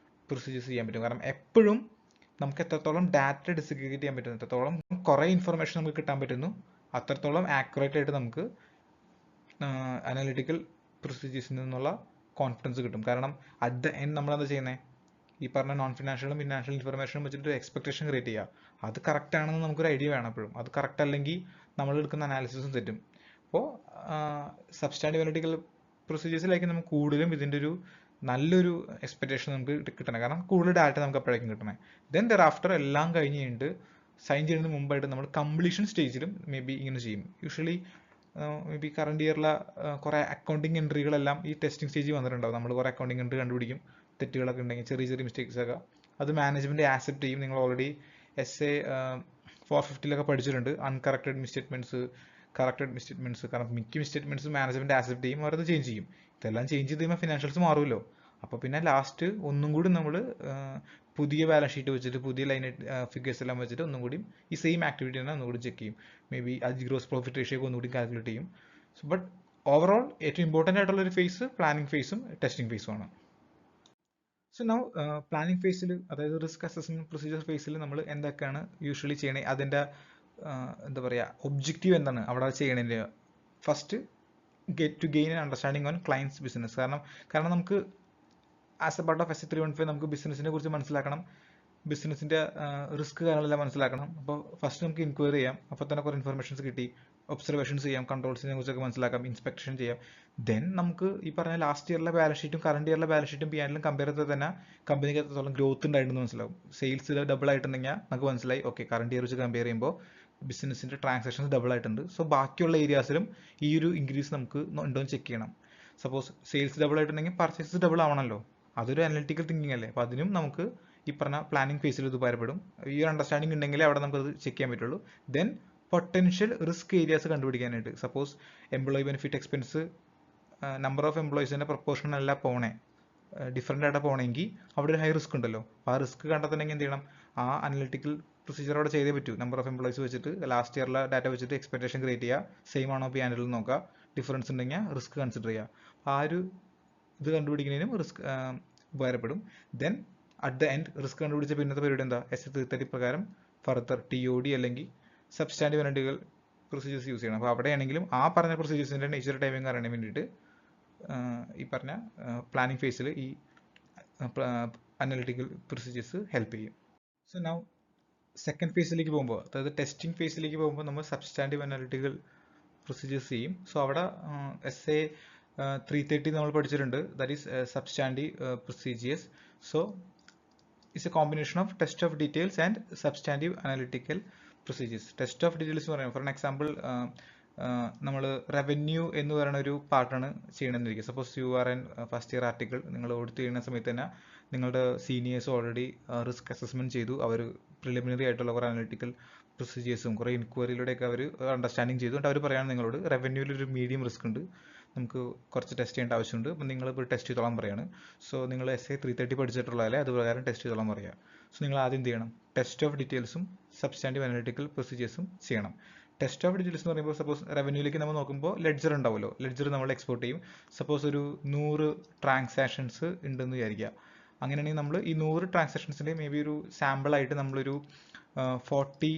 പ്രൊസീജിയേഴ്സ് ചെയ്യാൻ പറ്റും. കാരണം എപ്പോഴും നമുക്ക് എത്രത്തോളം ഡാറ്റ ഡിസഗ്രിഗേറ്റ് ചെയ്യാൻ പറ്റുന്നു, എത്രത്തോളം കുറേ ഇൻഫർമേഷൻ നമുക്ക് കിട്ടാൻ പറ്റുന്നു, അത്രത്തോളം ആക്യുറേറ്റ് ആയിട്ട് നമുക്ക് അനലിറ്റിക്കൽ പ്രൊസീജിയേഴ്സിൽ നിന്നുള്ള കോൺഫിഡൻസ് കിട്ടും. കാരണം അറ്റ് ദ എൻഡ് നമ്മളെന്താ ചെയ്യുന്നത്, ഈ പറഞ്ഞ നോൺ ഫിനാൻഷ്യലും ഫിനാൻഷ്യൽ ഇൻഫർമേഷനും വെച്ചിട്ട് എക്സ്പെക്ടേഷൻ ക്രിയേറ്റ് ചെയ്യുക. അത് കറക്റ്റ് ആണെന്ന് നമുക്കൊരു ഐഡിയ വേണം എപ്പോഴും. അത് കറക്റ്റ് അല്ലെങ്കിൽ നമ്മൾ എടുക്കുന്ന അനാലിസിസും തെറ്റും. അപ്പോൾ സബ്സ്റ്റാൻറ്റീവ് അനലിറ്റിക്കൽ പ്രൊസീജിയേഴ്സിലേക്ക് നമുക്ക് കൂടുതലും ഇതിൻ്റെ ഒരു നല്ലൊരു എക്സ്പെക്ടേഷൻ നമുക്ക് കിട്ടണം. കാരണം കൂടുതൽ ഡാറ്റ നമുക്ക് അപ്പോഴേക്കും കിട്ടണേ. ദെൻ ദെയർ ആഫ്റ്റർ എല്ലാം കഴിഞ്ഞ് കഴിഞ്ഞിട്ട് സൈൻ ചെയ്യുന്നതിന് മുമ്പായിട്ട് നമ്മൾ കംപ്ലീഷൻ സ്റ്റേജിലും മേ ബി ഇങ്ങനെ ചെയ്യും. യൂഷ്വലി മേ ബി കറണ്ട് ഇയറിലെ കുറേ അക്കൗണ്ടിങ് എൻട്രികളെല്ലാം ഈ ടെസ്റ്റിംഗ് സ്റ്റേജിൽ വന്നിട്ടുണ്ടാവും. നമ്മൾ കുറേ അക്കൗണ്ടിങ് എൻട്രി കണ്ടുപിടിക്കും, തെറ്റുകളൊക്കെ ഉണ്ടെങ്കിൽ ചെറിയ ചെറിയ മിസ്റ്റേക്സ് ഒക്കെ അത് മാനേജ്മെന്റ് ആക്സെപ്റ്റ് ചെയ്യും. നിങ്ങൾ ഓൾറെഡി SA450 പഠിച്ചിട്ടുണ്ട് അൺകറക്റ്റഡ് മിസ്റ്റേറ്റ്മെന്റ്സ്, കറക്റ്റഡ് മിസ്റ്റേറ്റ്മെന്റ്സ്. കാരണം മിക്ക മിസ്റ്റേറ്റ്മെന്റ്സ് മാനേജ്മെന്റ് ആക്സെപ്റ്റ് ചെയ്യും, അവരത് ചേഞ്ച് ചെയ്യും. ഇതെല്ലാം ചേഞ്ച് ചെയ്ത് കഴിയുമ്പോൾ ഫിനാൻഷ്യൽസ് മാറുമല്ലോ. അപ്പോൾ പിന്നെ ലാസ്റ്റ് ഒന്നും കൂടി നമ്മൾ പുതിയ ബാലൻസ് ഷീറ്റ് വെച്ചിട്ട് പുതിയ ലൈൻ ഫിഗേഴ്സ് എല്ലാം വെച്ചിട്ട് ഒന്നും കൂടി ഈ സെയിം ആക്ടിവിറ്റി തന്നെ ഒന്നുകൂടി ചെക്ക് ചെയ്യും. മേ ബി അത് ഗ്രോസ് പ്രോഫിറ്റ് റേഷ്യോ ഒന്നുകൂടി കാൽക്കുലേറ്റ് ചെയ്യും. ബട്ട് ഓവറോൾ ഏറ്റവും ഇമ്പോർട്ടൻ്റ് ആയിട്ടുള്ള ഒരു ഫേസ് പ്ലാനിങ് ഫേസും ടെസ്റ്റിംഗ് ഫേസും ആണ്. സോ നൗ പ്ലാനിങ് ഫേസിൽ, അതായത് റിസ്ക് അസസ്മെന്റ് പ്രൊസീജിയർ ഫേസിൽ നമ്മൾ എന്തൊക്കെയാണ് യൂഷ്വലി ചെയ്യണേ, അതിൻ്റെ എന്താ പറയുക ഒബ്ജക്റ്റീവ് എന്താണ് അവിടെ ചെയ്യണതിൻ്റെ? First to gain an understanding on clients business. കാരണം നമുക്ക് as A part of SA315 നമുക്ക് ബിസിനസിനെ കുറിച്ച് മനസ്സിലാക്കണം. ബിസിനസിന്റെ റിസ്ക് കാര്യങ്ങളെല്ലാം മനസ്സിലാക്കണം. അപ്പോൾ ഫസ്റ്റ് നമുക്ക് ഇൻക്വയറി ചെയ്യാം. അപ്പോൾ തന്നെ കുറേ ഇൻഫർമേഷൻസ് കിട്ടി, ഒബ്സർവേഷൻസ് ചെയ്യാം, കൺട്രോൾസിനെ കുറിച്ചൊക്കെ മനസ്സിലാക്കാം, ഇൻസ്പെക്ഷൻ ചെയ്യാം. ദെൻ നമുക്ക് ഈ പറഞ്ഞ ലാസ്റ്റ് ഇയറിലെ ബാലൻസ് ഷീറ്റും കറണ്ട് ഇയറിലെ ബാലൻസ് ഷീറ്റും പിയാനിലും കമ്പയർ ചെയ്താൽ തന്നെ കമ്പനിക്ക് എത്രത്തോളം ഗ്രോത്ത് ഉണ്ടായിട്ടുണ്ടെന്ന് മനസ്സിലാവും. സെയിൽസ് ഡബിൾ ആയിട്ടുണ്ടെങ്കിൽ നമുക്ക് മനസ്സിലായി ഓക്കെ കറണ്ട് ഇയർ വെച്ച് കമ്പയർ ചെയ്യുമ്പോൾ ബിസിനസിന്റെ ട്രാൻസാക്ഷൻസ് ഡബിൾ ആയിട്ടുണ്ട്. സോ ബാക്കിയുള്ള ഏരിയാസിലും ഈ ഒരു ഇൻക്രീസ് നമുക്ക് ഉണ്ടോ എന്ന് ചെക്ക് ചെയ്യണം. സപ്പോസ് സെയിൽസ് ഡബിൾ ആയിട്ടുണ്ടെങ്കിൽ പർച്ചേസസ് ഡബിൾ ആവണമല്ലോ, അതൊരു അനലിറ്റിക്കൽ തിങ്കിങ് അല്ലേ. അപ്പോൾ അതിനും നമുക്ക് ഈ പറഞ്ഞ പ്ലാനിങ് ഫേസിൽ ഇത് ഉപകാരപ്പെടും. ഈ ഒരു അണ്ടർസ്റ്റാൻഡിങ് ഉണ്ടെങ്കിൽ അവിടെ നമുക്ക് അത് ചെക്ക് ചെയ്യാൻ പറ്റുള്ളൂ. ദെൻ പൊട്ടൻഷ്യൽ റിസ്ക് ഏരിയാസ് കണ്ടുപിടിക്കാനായിട്ട്, suppose employee benefit expense number of എംപ്ലോയീസിന്റെ പ്രൊപ്പോർഷൻ അല്ല പോണേ, ഡിഫറെൻ്റ് ആയിട്ട് പോകണമെങ്കിൽ അവിടെ ഒരു ഹൈ റിസ്ക് ഉണ്ടല്ലോ. അപ്പോൾ ആ റിസ്ക് കണ്ടെത്തണമെങ്കിൽ എന്ത് ചെയ്യണം, ആ അനലിറ്റിക്കൽ പ്രൊസീജിയർ അവിടെ ചെയ്തേ പറ്റൂ. നമ്പർ ഓഫ് എംപ്ലോയീസ് വെച്ചിട്ട് ലാസ്റ്റ് ഇയറിലെ ഡാറ്റ വെച്ചിട്ട് എക്സ്പെക്ടേഷൻ ക്രിയേറ്റ് ചെയ്യുക, സെയിം ആണോ പി&എൽ നോക്കുക, ഡിഫറൻസ് ഉണ്ടെങ്കിൽ റിസ്ക് കൺസിഡർ ചെയ്യുക. ആ ഒരു ഇത് കണ്ടുപിടിക്കുന്നതിനും റിസ്ക് ഉപകാരപ്പെടും. Then at the end risk കണ്ടുപിടിച്ച പിന്നത്തെ പരിപാടി എന്താ, S330 പ്രകാരം ഫർദർ TOD അല്ലെങ്കിൽ സബ്സ്റ്റാൻറ്റീവ് അനലിറ്റിക്കൽ പ്രൊസീജിയേഴ്സ് യൂസ് ചെയ്യണം. അപ്പോൾ അവിടെയാണെങ്കിലും ആ പറഞ്ഞ പ്രൊസീജിയേഴ്സിന്റെ നേച്ചർ ടൈമിംഗ് അറിയാൻ വേണ്ടിയിട്ട് ഈ പറഞ്ഞ പ്ലാനിങ് ഫേസിൽ ഈ അനലിറ്റിക്കൽ പ്രൊസീജിയേഴ്സ് ഹെൽപ്പ് ചെയ്യും. സോ നൗ സെക്കൻഡ് ഫേസിലേക്ക് പോകുമ്പോൾ, അതായത് ടെസ്റ്റിംഗ് ഫേസിലേക്ക് പോകുമ്പോൾ നമ്മൾ സബ്സ്റ്റാൻറ്റീവ് അനലിറ്റിക്കൽ പ്രൊസീജിയേഴ്സ് ചെയ്യും. സോ അവിടെ SA330 നമ്മൾ പഠിച്ചിട്ടുണ്ട്, that is substantive procedures. So it's a combination of test of details and substantive analytical procedures. Test of details എന്ന് പറയുമ്പോൾ ഫോർ എൻ എക്സാമ്പിൾ നമ്മൾ റവന്യൂ എന്ന് പറയുന്ന ഒരു പാർട്ടാണ് ചെയ്യണമെന്നിരിക്കുക. Suppose URN first year article നിങ്ങൾ ഓഡിറ്റ് ചെയ്യുന്ന സമയത്ത് തന്നെ നിങ്ങളുടെ സീനിയേഴ്സ് ഓൾറെഡി റിസ്ക് അസസ്മെന്റ് ചെയ്തു, അവർ പ്രിലിമിനറി ആയിട്ടുള്ള കുറേ അനലിറ്റിക്കൽ പ്രൊസീജിയേഴ്സും കുറേ ഇൻക്വയറിയിലൂടെയൊക്കെ അവർ അണ്ടർസ്റ്റാൻഡിങ് ചെയ്തു. എന്നിട്ട് അവർ പറയുകയാണ് നിങ്ങളോട് റവന്യൂവിൽ ഒരു മീഡിയം റിസ്ക് ഉണ്ട്, നമുക്ക് കുറച്ച് ടെസ്റ്റ് ചെയ്യേണ്ട ആവശ്യമുണ്ട്, അപ്പം നിങ്ങൾ ഇപ്പോൾ ടെസ്റ്റ് ചെയ്തോളാൻ പറയുകയാണ്. സോ നിങ്ങൾ SA330 പഠിച്ചിട്ടുള്ളതല്ലേ, അത് പ്രകാരം ടെസ്റ്റ് ചെയ്തോളാൻ പറയുക. സോ നിങ്ങൾ ആദ്യം എന്ത് ചെയ്യണം, ടെസ്റ്റ് ഓഫ് ഡീറ്റെയിൽസും സബ്സ്റ്റാൻറ്റീവ് അനലിറ്റിക്കൽ പ്രൊസീജിയേഴ്സും ചെയ്യണം. ടെസ്റ്റ് ഓഫ് ഡീറ്റെയിൽസ് എന്ന് പറയുമ്പോൾ സപ്പോസ് റവന്യൂയിലേക്ക് നമ്മൾ നോക്കുമ്പോൾ ലെഡ്ജർ ഉണ്ടാവുമല്ലോ, ലെഡ്ജർ നമ്മൾ എക്സ്പോർട്ട് ചെയ്യും. സപ്പോസ് ഒരു 100 ട്രാൻസാക്ഷൻസ് ഉണ്ടെന്ന് വിചാരിക്കുക. അങ്ങനെയാണെങ്കിൽ നമ്മൾ ഈ 100 ട്രാൻസാക്ഷൻസിൻ്റെ മേ ബി ഒരു സാമ്പിൾ ആയിട്ട് നമ്മളൊരു 40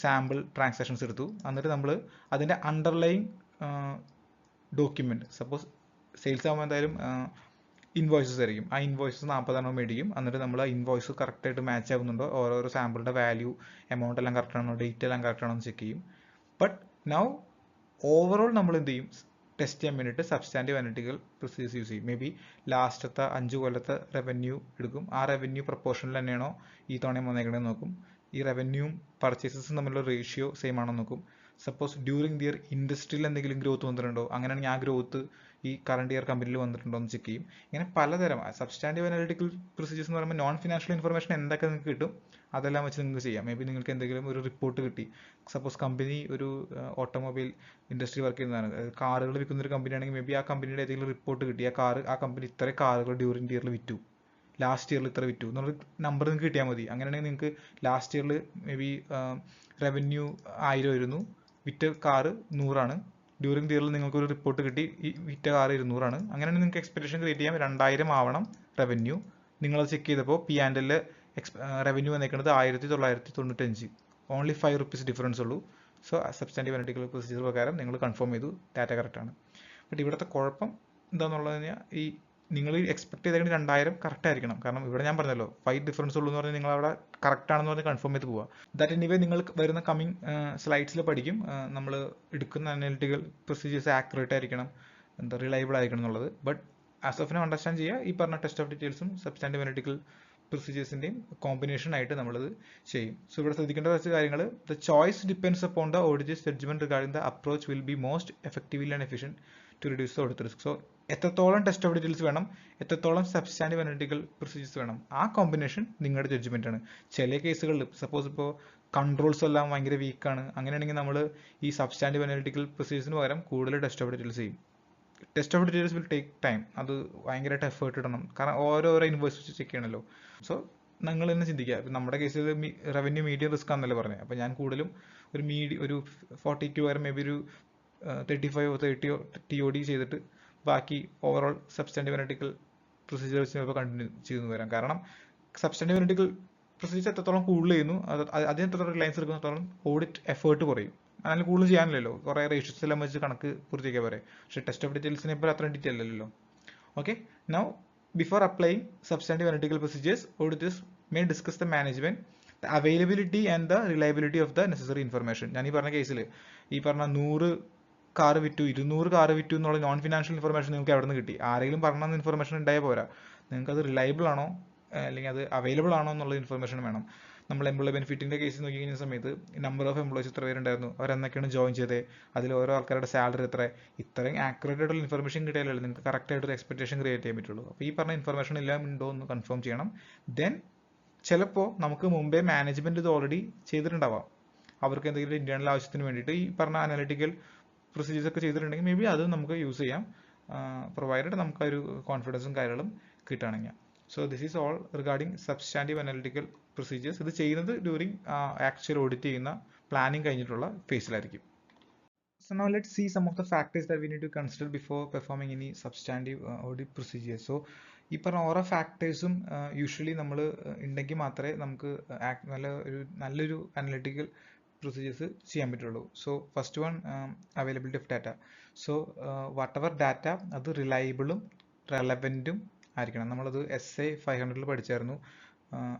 സാമ്പിൾ ട്രാൻസാക്ഷൻസ് എടുത്തു. എന്നിട്ട് നമ്മൾ അതിൻ്റെ അണ്ടർലൈൻ ഡോക്യുമെന്റ്, സപ്പോസ് സെയിൽസ് ആകുമ്പോൾ എന്തായാലും ഇൻവോയ്സസ് ആയിരിക്കും, ആ ഇൻവോയ്സസ് 40 മേടിക്കും. എന്നിട്ട് നമ്മൾ ആ ഇൻവോയ്സ് കറക്റ്റായിട്ട് മാച്ച് ആകുന്നുണ്ടോ, ഓരോരോ സാമ്പിളിൻ്റെ വാല്യൂ എമൗണ്ട് എല്ലാം കറക്റ്റ് ആണോ, ഡേറ്റ് എല്ലാം കറക്റ്റ് ആണോ എന്ന് ചെക്ക് ചെയ്യും. ബട്ട് നൗ ഓവറോൾ നമ്മൾ എന്ത് ചെയ്യും, ടെസ്റ്റ് ചെയ്യാൻ വേണ്ടിയിട്ട് സബ്സ്റ്റാൻറ്റീവ് അനലിറ്റിക്കൽ പ്രൊസീജിയേഴ്സ് യൂസ് ചെയ്യും. മേ ബി ലാസ്റ്റത്തെ 5 കൊല്ലത്തെ റവന്യൂ എടുക്കും, ആ റവന്യൂ പ്രൊപ്പോർഷനിൽ തന്നെയാണോ ഈ തവണയും വന്നേക്കണമെന്ന് നോക്കും. ഈ റവന്യൂവും പർച്ചേസസും തമ്മിലുള്ള റേഷ്യോ സെയിം ആണോ നോക്കും. സപ്പോസ് ഡ്യൂറിങ് ദി ഇയർ ഇൻഡസ്ട്രിയിൽ എന്തെങ്കിലും ഗ്രോത്ത് വന്നിട്ടുണ്ടോ, അങ്ങനെയാണെങ്കിൽ ആ ഗ്രോത്ത് ഈ കറണ്ട് ഇയർ കമ്പനിയിൽ വന്നിട്ടുണ്ടോ എന്ന് ചെക്ക് ചെയ്യും. ഇങ്ങനെ പലതരം സബ്സ്റ്റാൻറ്റീവ് അനലിറ്റിക്കൽ പ്രൊസീജിയേഴ്സ് എന്ന് പറയുമ്പോൾ നോൺ ഫിനാൻഷ്യൽ ഇൻഫർമേഷൻ എന്തൊക്കെ നിങ്ങൾക്ക് കിട്ടും അതെല്ലാം വെച്ച് നിങ്ങൾക്ക് ചെയ്യാം. മേ ബി നിങ്ങൾക്ക് എന്തെങ്കിലും ഒരു റിപ്പോർട്ട് കിട്ടി, സപ്പോസ് കമ്പനി ഒരു ഓട്ടോമൊബൈൽ ഇൻഡസ്ട്രി വർക്ക് ചെയ്യുന്നതാണ്, കാറുകൾ വിൽക്കുന്ന ഒരു കമ്പനി ആണെങ്കിൽ മേ ബി ആ കമ്പനിയുടെ ഏതെങ്കിലും റിപ്പോർട്ട് കിട്ടി, ആ കമ്പനി ഇത്ര കാറുകൾ ഡ്യൂറിങ് ദി ഇയറിൽ വിറ്റു, ലാസ്റ്റ് ഇയറിൽ ഇത്ര വിറ്റു എന്നുള്ളൊരു നമ്പർ നിങ്ങൾക്ക് കിട്ടിയാൽ മതി. അങ്ങനെയാണെങ്കിൽ നിങ്ങൾക്ക് ലാസ്റ്റ് ഇയറിൽ മേ ബി റവന്യൂ 1000 ആയിരുന്നു, വിറ്റ കാറ് 100 ഡ്യൂറിങ് ദി ഇയറിൽ നിങ്ങൾക്ക് ഒരു റിപ്പോർട്ട് കിട്ടി, ഈ വിറ്റ കാറ് 200 അങ്ങനെയാണെങ്കിൽ നിങ്ങൾക്ക് എക്സ്പെക്ടേഷൻ ക്രിയേറ്റ് ചെയ്യാം 2000 ആവണം റവന്യൂ. നിങ്ങളത് ചെക്ക് ചെയ്തപ്പോൾ P&L റവന്യൂ വന്നേക്കുന്നത് 1995, ഓൺലി 5 rupees ഡിഫറൻസ് ഉള്ളൂ. സോ സബ്സ്റ്റാൻറ്റീവ് അനലിറ്റിക്കൽ പ്രൊസീജിയർ പ്രകാരം നിങ്ങൾ കൺഫേം ചെയ്തു, ഡാറ്റ കറക്റ്റാണ്. ബട്ട് ഇവിടുത്തെ കുഴപ്പം എന്താണെന്നുള്ളത് കഴിഞ്ഞാൽ ഈ നിങ്ങൾ എക്സ്പെക്ട് ചെയ്തേക്കുന്നത് 2000 കറക്റ്റ് ആയിരിക്കണം. കാരണം ഇവിടെ ഞാൻ പറഞ്ഞല്ലോ 5 ഡിഫറൻസ് ഉള്ളൂ എന്ന് പറഞ്ഞാൽ നിങ്ങൾ അവിടെ കറക്റ്റ് ആണെന്ന് പറഞ്ഞ് കൺഫേം ചെയ്ത് പോവുക. ദാറ്റ് എനിവേ നിങ്ങൾ വരുന്ന കമ്മിങ് സ്ലൈഡ്സിൽ പഠിക്കും, നമ്മൾ എടുക്കുന്ന അനലിറ്റിക്കൽ പ്രൊസീജിയേഴ്സ് ആക്യുറേറ്റ് ആയിരിക്കണം, റിലയബിൾ ആയിരിക്കണം എന്നുള്ളത്. But as of now understand ചെയ്യുക, ഈ പറഞ്ഞ ടെസ്റ്റ് ഓഫ് ഡീറ്റെയിൽസും സബ്സ്റ്റാൻറ്റീവ് അനലിറ്റിക്കൽ പ്രൊസീജിയേഴ്സിൻ്റെയും കോമ്പിനേഷൻ ആയിട്ട് നമ്മളത് ചെയ്യും. സോ ഇവിടെ ശ്രദ്ധിക്കേണ്ട കുറച്ച് കാര്യങ്ങൾ, the choice depends upon the auditors judgement regarding the approach will be most effectively and efficient to reduce the audit risk. So എത്രത്തോളം ടെസ്റ്റ് ഓഫ് ഡീറ്റെയിൽസ് വേണം, എത്രത്തോളം സബ്സ്റ്റാൻറ്റീവ് അനലിറ്റിക്കൽ പ്രൊസീജിയേഴ്സ് വേണം, ആ കോമ്പിനേഷൻ നിങ്ങളുടെ ജഡ്ജ്മെന്റ് ആണ്. ചില കേസുകളിൽ സപ്പോസ് ഇപ്പോൾ കൺട്രോൾസ് എല്ലാം ഭയങ്കര വീക്കാണ്, അങ്ങനെയാണെങ്കിൽ നമ്മൾ ഈ സബ്സ്റ്റാൻറ്റീവ് അനലിറ്റിക്കൽ പ്രൊസീജിയേഴ്സിന് പകരം കൂടുതൽ ടെസ്റ്റ് ഓഫ് ഡീറ്റെയിൽസ് ചെയ്യും. Test of details will take time, അത് ഭയങ്കരമായിട്ട് എഫേർട്ട് ഇടണം, കാരണം ഓരോരോ ഇൻവോയ്സ് വെച്ച് ചെക്ക് ചെയ്യണമല്ലോ. സോ നിങ്ങൾ തന്നെ ചിന്തിക്കുക, നമ്മുടെ കേസിൽ റവന്യൂ മീഡിയം റിസ്ക് ആണെന്നല്ലേ പറഞ്ഞത്, അപ്പോൾ ഞാൻ കൂടുതലും ഒരു 42 വരെ മേ ബി ഒരു 35 or 30 TOD ചെയ്തിട്ട് ബാക്കി ഓവറോൾ സബ്സ്റ്റാൻറ്റീവ് അനലിറ്റിക്കൽ പ്രൊസീജിയേഴ്സ് ചിലപ്പോൾ കണ്ടിന്യൂ ചെയ്തു വരാം. കാരണം സബ്സ്റ്റാൻറ്റീവ് അനലിറ്റിക്കൽ പ്രൊസീജിയേഴ്സ് എത്രത്തോളം കൂടുതൽ ചെയ്യുന്നു, അതിന് എത്രത്തോളം റിലയൻസ് എടുക്കുന്നത്തോളം ഓഡിറ്റ് എഫേർട്ട് കുറയും. അതിന് കൂടുതൽ ചെയ്യാനില്ലല്ലോ, കുറേ റേഷ്യോസ് എല്ലാം വെച്ച് കണക്ക് പൂർത്തിയാക്കിയാൽ പോരെ. പക്ഷേ ടെസ്റ്റ് ഓഫ് ഡീറ്റെയിൽസിനെ ഇപ്പോൾ അത്ര ഡീറ്റെയിൽ അല്ലല്ലോ. Okay, now before applying substantive analytical procedures, auditors may discuss the management, the availability and the reliability of the necessary information. ഞാൻ ഈ പറഞ്ഞ കേസിൽ ഈ പറഞ്ഞ 100 കാർ വിറ്റു 200 കാർ വിറ്റു എന്നുള്ള നോൺ ഫിനാൻഷ്യൽ ഇൻഫർമേഷൻ നിങ്ങൾക്ക് എവിടെ നിന്ന് കിട്ടി? ആരെങ്കിലും പറഞ്ഞ ഇൻഫർമേഷൻ ഉണ്ടായാൽ പോരാ, നിങ്ങൾക്ക് അത് റിലയബിൾ ആണോ അല്ലെങ്കിൽ അത് അവൈലബിൾ ആണോ എന്നുള്ള ഇൻഫർമേഷൻ വേണം. നമ്മൾ എംപ്ലോയി ബെനിഫിറ്റിന്റെ കേസ് നോക്കി കഴിഞ്ഞ സമയത്ത് നമ്പർ ഓഫ് എംപ്ലോയീസ് എത്ര പേരുണ്ടായിരുന്നു, അവരെന്നൊക്കെയാണ് ജോയിൻ ചെയ്തത്, അതിൽ ഓരോ ആൾക്കാരുടെ സാലറി എത്ര, ഇത്രയും ആക്യുറേറ്റ് ആയിട്ടുള്ള ഇൻഫർമേഷൻ കിട്ടിയാലേ നിങ്ങൾക്ക് കറക്റ്റ് ആയിട്ട് ഒരു എക്സ്പെക്ടേഷൻ ക്രിയേറ്റ് ചെയ്യാൻ പറ്റുള്ളൂ. അപ്പോൾ ഈ പറഞ്ഞ ഇൻഫർമേഷൻ എല്ലാം ഉണ്ടോ എന്ന് കൺഫേം ചെയ്യണം. ദെൻ ചിലപ്പോൾ നമുക്ക് മുമ്പേ മാനേജ്മെന്റ് ഇത് ഓൾറെഡി ചെയ്തിട്ടുണ്ടാവാം, അവർക്ക് എന്തെങ്കിലും ഇന്റേണൽ ആവശ്യത്തിന് വേണ്ടിയിട്ട് ഈ പറഞ്ഞ അനലിറ്റിക്കൽ പ്രൊസീജിയേഴ്സ് ഒക്കെ ചെയ്തിട്ടുണ്ടെങ്കിൽ മേ ബി അത് നമുക്ക് യൂസ് ചെയ്യാം, പ്രൊവൈഡഡ് നമുക്ക് ഒരു കോൺഫിഡൻസും കാര്യങ്ങളും കിട്ടുകയാണെങ്കിൽ. So this is all regarding substantive analytical procedures. ഇത് ചെയ്യുന്നത് ഡ്യൂറിങ് ആക്ച്വൽ ഓഡിറ്റ് ചെയ്യുന്ന പ്ലാനിങ് കഴിഞ്ഞിട്ടുള്ള ഫേസിലായിരിക്കും. So now let's see some of the factors that we need to consider before performing any substantive audit procedure. So ഈ പറഞ്ഞ ഓരോ ഫാക്ടേഴ്സും usually നമ്മൾ ഉണ്ടെങ്കിൽ മാത്രമേ നമുക്ക് നല്ലൊരു അനലിറ്റിക്കൽ പ്രൊസീജിയേഴ്സ് ചെയ്യാൻ പറ്റുള്ളൂ. So first one availability of data. So what ever data അത് റിലയബിളും റെലവൻറ്റും ആയിരിക്കണം. നമ്മളത് SA 500 പഠിച്ചായിരുന്നു.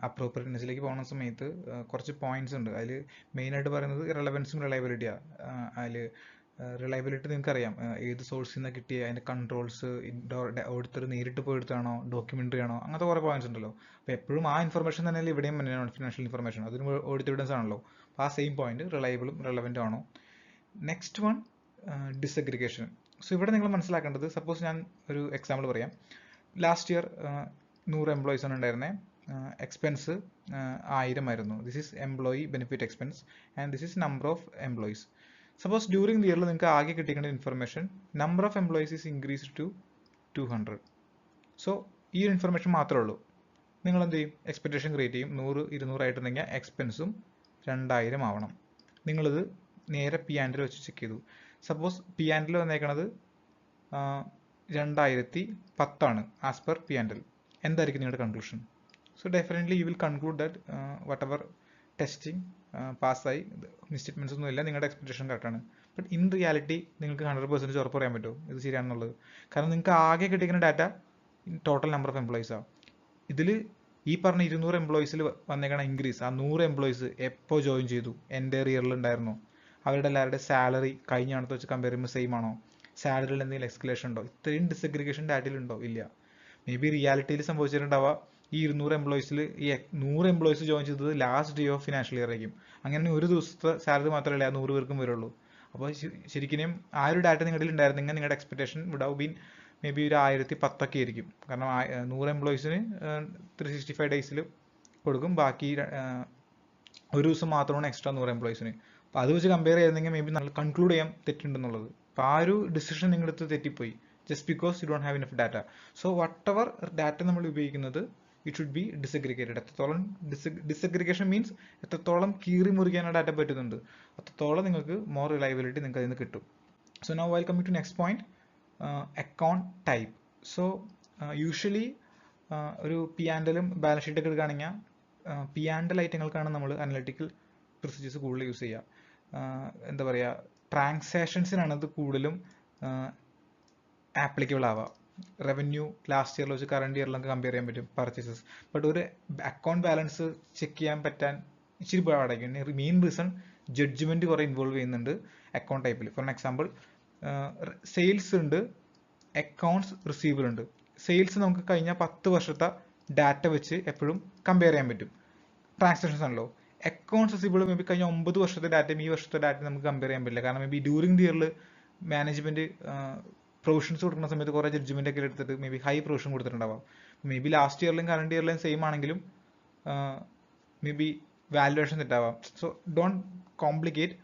അപ്രോപ്രിയറ്റ്നെസ്സിലേക്ക് പോകുന്ന സമയത്ത് കുറച്ച് പോയിന്റ്സ് ഉണ്ട്. അതിൽ മെയിനായിട്ട് പറയുന്നത് റെലവൻസും റിലയബിലിറ്റിയാണ്. അതിൽ റിലയബിലിറ്റി നിങ്ങൾക്കറിയാം, ഏത് സോഴ്സിൽ നിന്ന് കിട്ടിയ അതിൻ്റെ കൺട്രോൾസ്, ഓഡിറ്റർ നേരിട്ട് പോയി എടുത്താണോ ഡോക്യുമെൻ്ററി ആണോ, അങ്ങനത്തെ കുറേ പോയിന്റ്സ് ഉണ്ടല്ലോ. അപ്പോൾ എപ്പോഴും ആ ഇൻഫർമേഷൻ തന്നെയല്ലേ ഇവിടെയും നോൺ ഫിനാൻഷ്യൽ ഇൻഫർമേഷൻ, അതിന് ഓഡിറ്റ് എവിഡൻസ് ആണല്ലോ. അപ്പോൾ ആ സെയിം പോയിന്റ് റിലയബിളും റെലവൻറ്റും ആണോ. Next one ഡിസഗ്രിഗേഷൻ. സോ ഇവിടെ നിങ്ങൾ മനസ്സിലാക്കേണ്ടത്, സപ്പോസ് ഞാൻ ഒരു എക്സാമ്പിൾ പറയാം. ലാസ്റ്റ് ഇയർ 100 എംപ്ലോയീസ് ആണ് ഉണ്ടായിരുന്നത്. എക്സ്പെൻസ് 1000 ആയിരുന്നു. This is employee benefit expense and this is number of employees. Suppose during the ഇയറിൽ നിങ്ങൾക്ക് ആകെ കിട്ടിക്കേണ്ട information number of employees is increased to 200. So ഈ ഒരു ഇൻഫർമേഷൻ മാത്രമേ ഉള്ളൂ. നിങ്ങൾ എന്ത് ചെയ്യും? എക്സ്പെക്ടേഷൻ ക്രിയേറ്റ് ചെയ്യും. 100 200 ആയിട്ടുണ്ടെങ്കിൽ എക്സ്പെൻസും 2000 ആവണം. നിങ്ങളിത് നേരെ P&L വെച്ച് ചെക്ക് ചെയ്തു. സപ്പോസ് P&L വന്നേക്കണത് 2010 ആണ് ആസ് പെർ P&L. എന്തായിരിക്കും നിങ്ങളുടെ conclusion? So definitely you will conclude that whatever testing പാസ്സായി, മിസ്റ്റേറ്റ്മെന്റ്സ് ഒന്നും ഇല്ല, നിങ്ങളുടെ എക്സ്പെക്ടേഷൻ കറക്റ്റാണ്. ബട്ട് ഇൻ റിയാലിറ്റി നിങ്ങൾക്ക് 100% ഉറപ്പ് പറയാൻ പറ്റുമോ ഇത് ശരിയാണെന്നുള്ളത്? കാരണം നിങ്ങൾക്ക് ആകെ കിട്ടിക്കുന്ന ഡാറ്റ ടോട്ടൽ നമ്പർ ഓഫ് എംപ്ലോയീസാണ്. ഇതിൽ ഈ പറഞ്ഞ 200 എംപ്ലോയീസിൽ വന്നേക്കണ ഇൻക്രീസ്, ആ 100 എംപ്ലോയീസ് എപ്പോൾ ജോയിൻ ചെയ്തു, എൻ്റെ ഇയറിൽ ഉണ്ടായിരുന്നോ, അവരുടെ എല്ലാവരുടെ സാലറി കഴിഞ്ഞ ആണത്തെ വെച്ച് കമ്പയർ ചെയ്യുമ്പോൾ സെയിം ആണോ, സാലറിയിൽ എന്തെങ്കിലും എക്സ്കലേഷൻ ഉണ്ടോ, ഇത്രയും ഡിസഗ്രിഗേഷൻ ഡാറ്റയിലുണ്ടോ? ഇല്ല. മേ ബി റിയാലിറ്റിയിൽ സംഭവിച്ചിട്ടുണ്ടാവുക ഈ 200 എംപ്ലോയീസിൽ ഈ 100 എംപ്ലോയീസ് ജോയിൻ ചെയ്തത് last day of financial year ആയിരിക്കും. അങ്ങനെ ഒരു ദിവസത്തെ സാലറി മാത്രമല്ല ആ 100 പേർക്കും വരുള്ളൂ. അപ്പോൾ ശരിക്കും ആ ഒരു ഡാറ്റ നിങ്ങളിൽ ഉണ്ടായിരുന്നെങ്കിൽ നിങ്ങളുടെ expectation would have been maybe ഒരു 1010 ആയിരിക്കും. കാരണം 100 എംപ്ലോയീസിന് 365 ഡേയ്സിൽ കൊടുക്കും, ബാക്കി ഒരു ദിവസം മാത്രമാണ് എക്സ്ട്രാ 100 എംപ്ലോയീസിന്. അപ്പോൾ അത് വെച്ച് കമ്പയർ ചെയ്തെങ്കിൽ മേ ബി നമ്മൾ കൺക്ലൂഡ് ചെയ്യാൻ തെറ്റുണ്ടെന്നുള്ളത്. അപ്പോൾ ആ ഒരു ഡിസിഷൻ നിങ്ങളടുത്ത് തെറ്റിപ്പോയി, just because you don't have enough data. So what ever data നമ്മൾ ഉപയോഗിക്കുന്നത് ഇറ്റ് ഷുഡ് ബി ഡിസഗ്രിഗേറ്റഡ്. എത്രത്തോളം ഡിസഗ്രിഗേഷൻ മീൻസ് എത്രത്തോളം കീറി മുറിക്കാൻ ഡാറ്റ പറ്റുന്നുണ്ട്, അത്രത്തോളം നിങ്ങൾക്ക് മോർ റിലയബിലിറ്റി നിങ്ങൾക്ക് അതിൽ നിന്ന് കിട്ടും. So now while coming to next point, account type. So usually ഒരു P&L ബാലൻസ് ഷീറ്റ് ഒക്കെ എടുക്കുകയാണെങ്കിൽ P&L ഐറ്റങ്ങൾക്കാണ് നമ്മൾ അനലിറ്റിക്കൽ പ്രൊസീജിയേഴ്സ് കൂടുതൽ യൂസ് ചെയ്യുക. എന്താ പറയുക, ട്രാൻസാക്ഷൻസിനാണ് ഇത് കൂടുതലും ആപ്ലിക്കബിൾ ആവുക. റവന്യൂ ലാസ്റ്റ് ഇയറിൽ വെച്ച് കറണ്ട് ഇയറിലൊക്കെ കമ്പയർ ചെയ്യാൻ പറ്റും പർച്ചേസസ്. ബട്ട് ഒരു അക്കൗണ്ട് ബാലൻസ് ചെക്ക് ചെയ്യാൻ പറ്റാൻ ഇച്ചിരി പാടായിരിക്കും. മെയിൻ റീസൺ ജഡ്ജ്മെന്റ് കുറെ ഇൻവോൾവ് ചെയ്യുന്നുണ്ട് അക്കൗണ്ട് ടൈപ്പിൽ. ഫോർ എക്സാമ്പിൾ, സെയിൽസ് ഉണ്ട്, അക്കൗണ്ട്സ് റിസീവബിൾ ഉണ്ട്. സെയിൽസ് നമുക്ക് കഴിഞ്ഞ 10 വർഷത്തെ ഡാറ്റ വെച്ച് എപ്പോഴും കമ്പയർ ചെയ്യാൻ പറ്റും, ട്രാൻസാക്ഷൻസ് ആണല്ലോ. അക്കൗണ്ട്സ് റിസീവബിൾ മേ ബി കഴിഞ്ഞ 9 വർഷത്തെ ഡാറ്റയും ഈ വർഷത്തെ ഡാറ്റയും നമുക്ക് കമ്പയർ ചെയ്യാൻ പറ്റില്ല. കാരണം മേ ബി ഡ്യൂറിംഗ് ദി ഇയറിൽ മാനേജ്മെന്റ് പ്രൊവിഷൻസ് കൊടുക്കുന്ന സമയത്ത് കുറേ ജഡ്ജ്മെന്റ് ഒക്കെ എടുത്തിട്ട് മേ ബി ഹൈ പ്രൊവിഷൻ കൊടുത്തിട്ടുണ്ടാവാം. മേ ബി ലാസ്റ്റ് ഇയറിലും കറണ്ട് ഇയറിലും സെയിം ആണെങ്കിലും മേ ബി വാല്യുവേഷൻ തെറ്റാവാം. So don't complicate.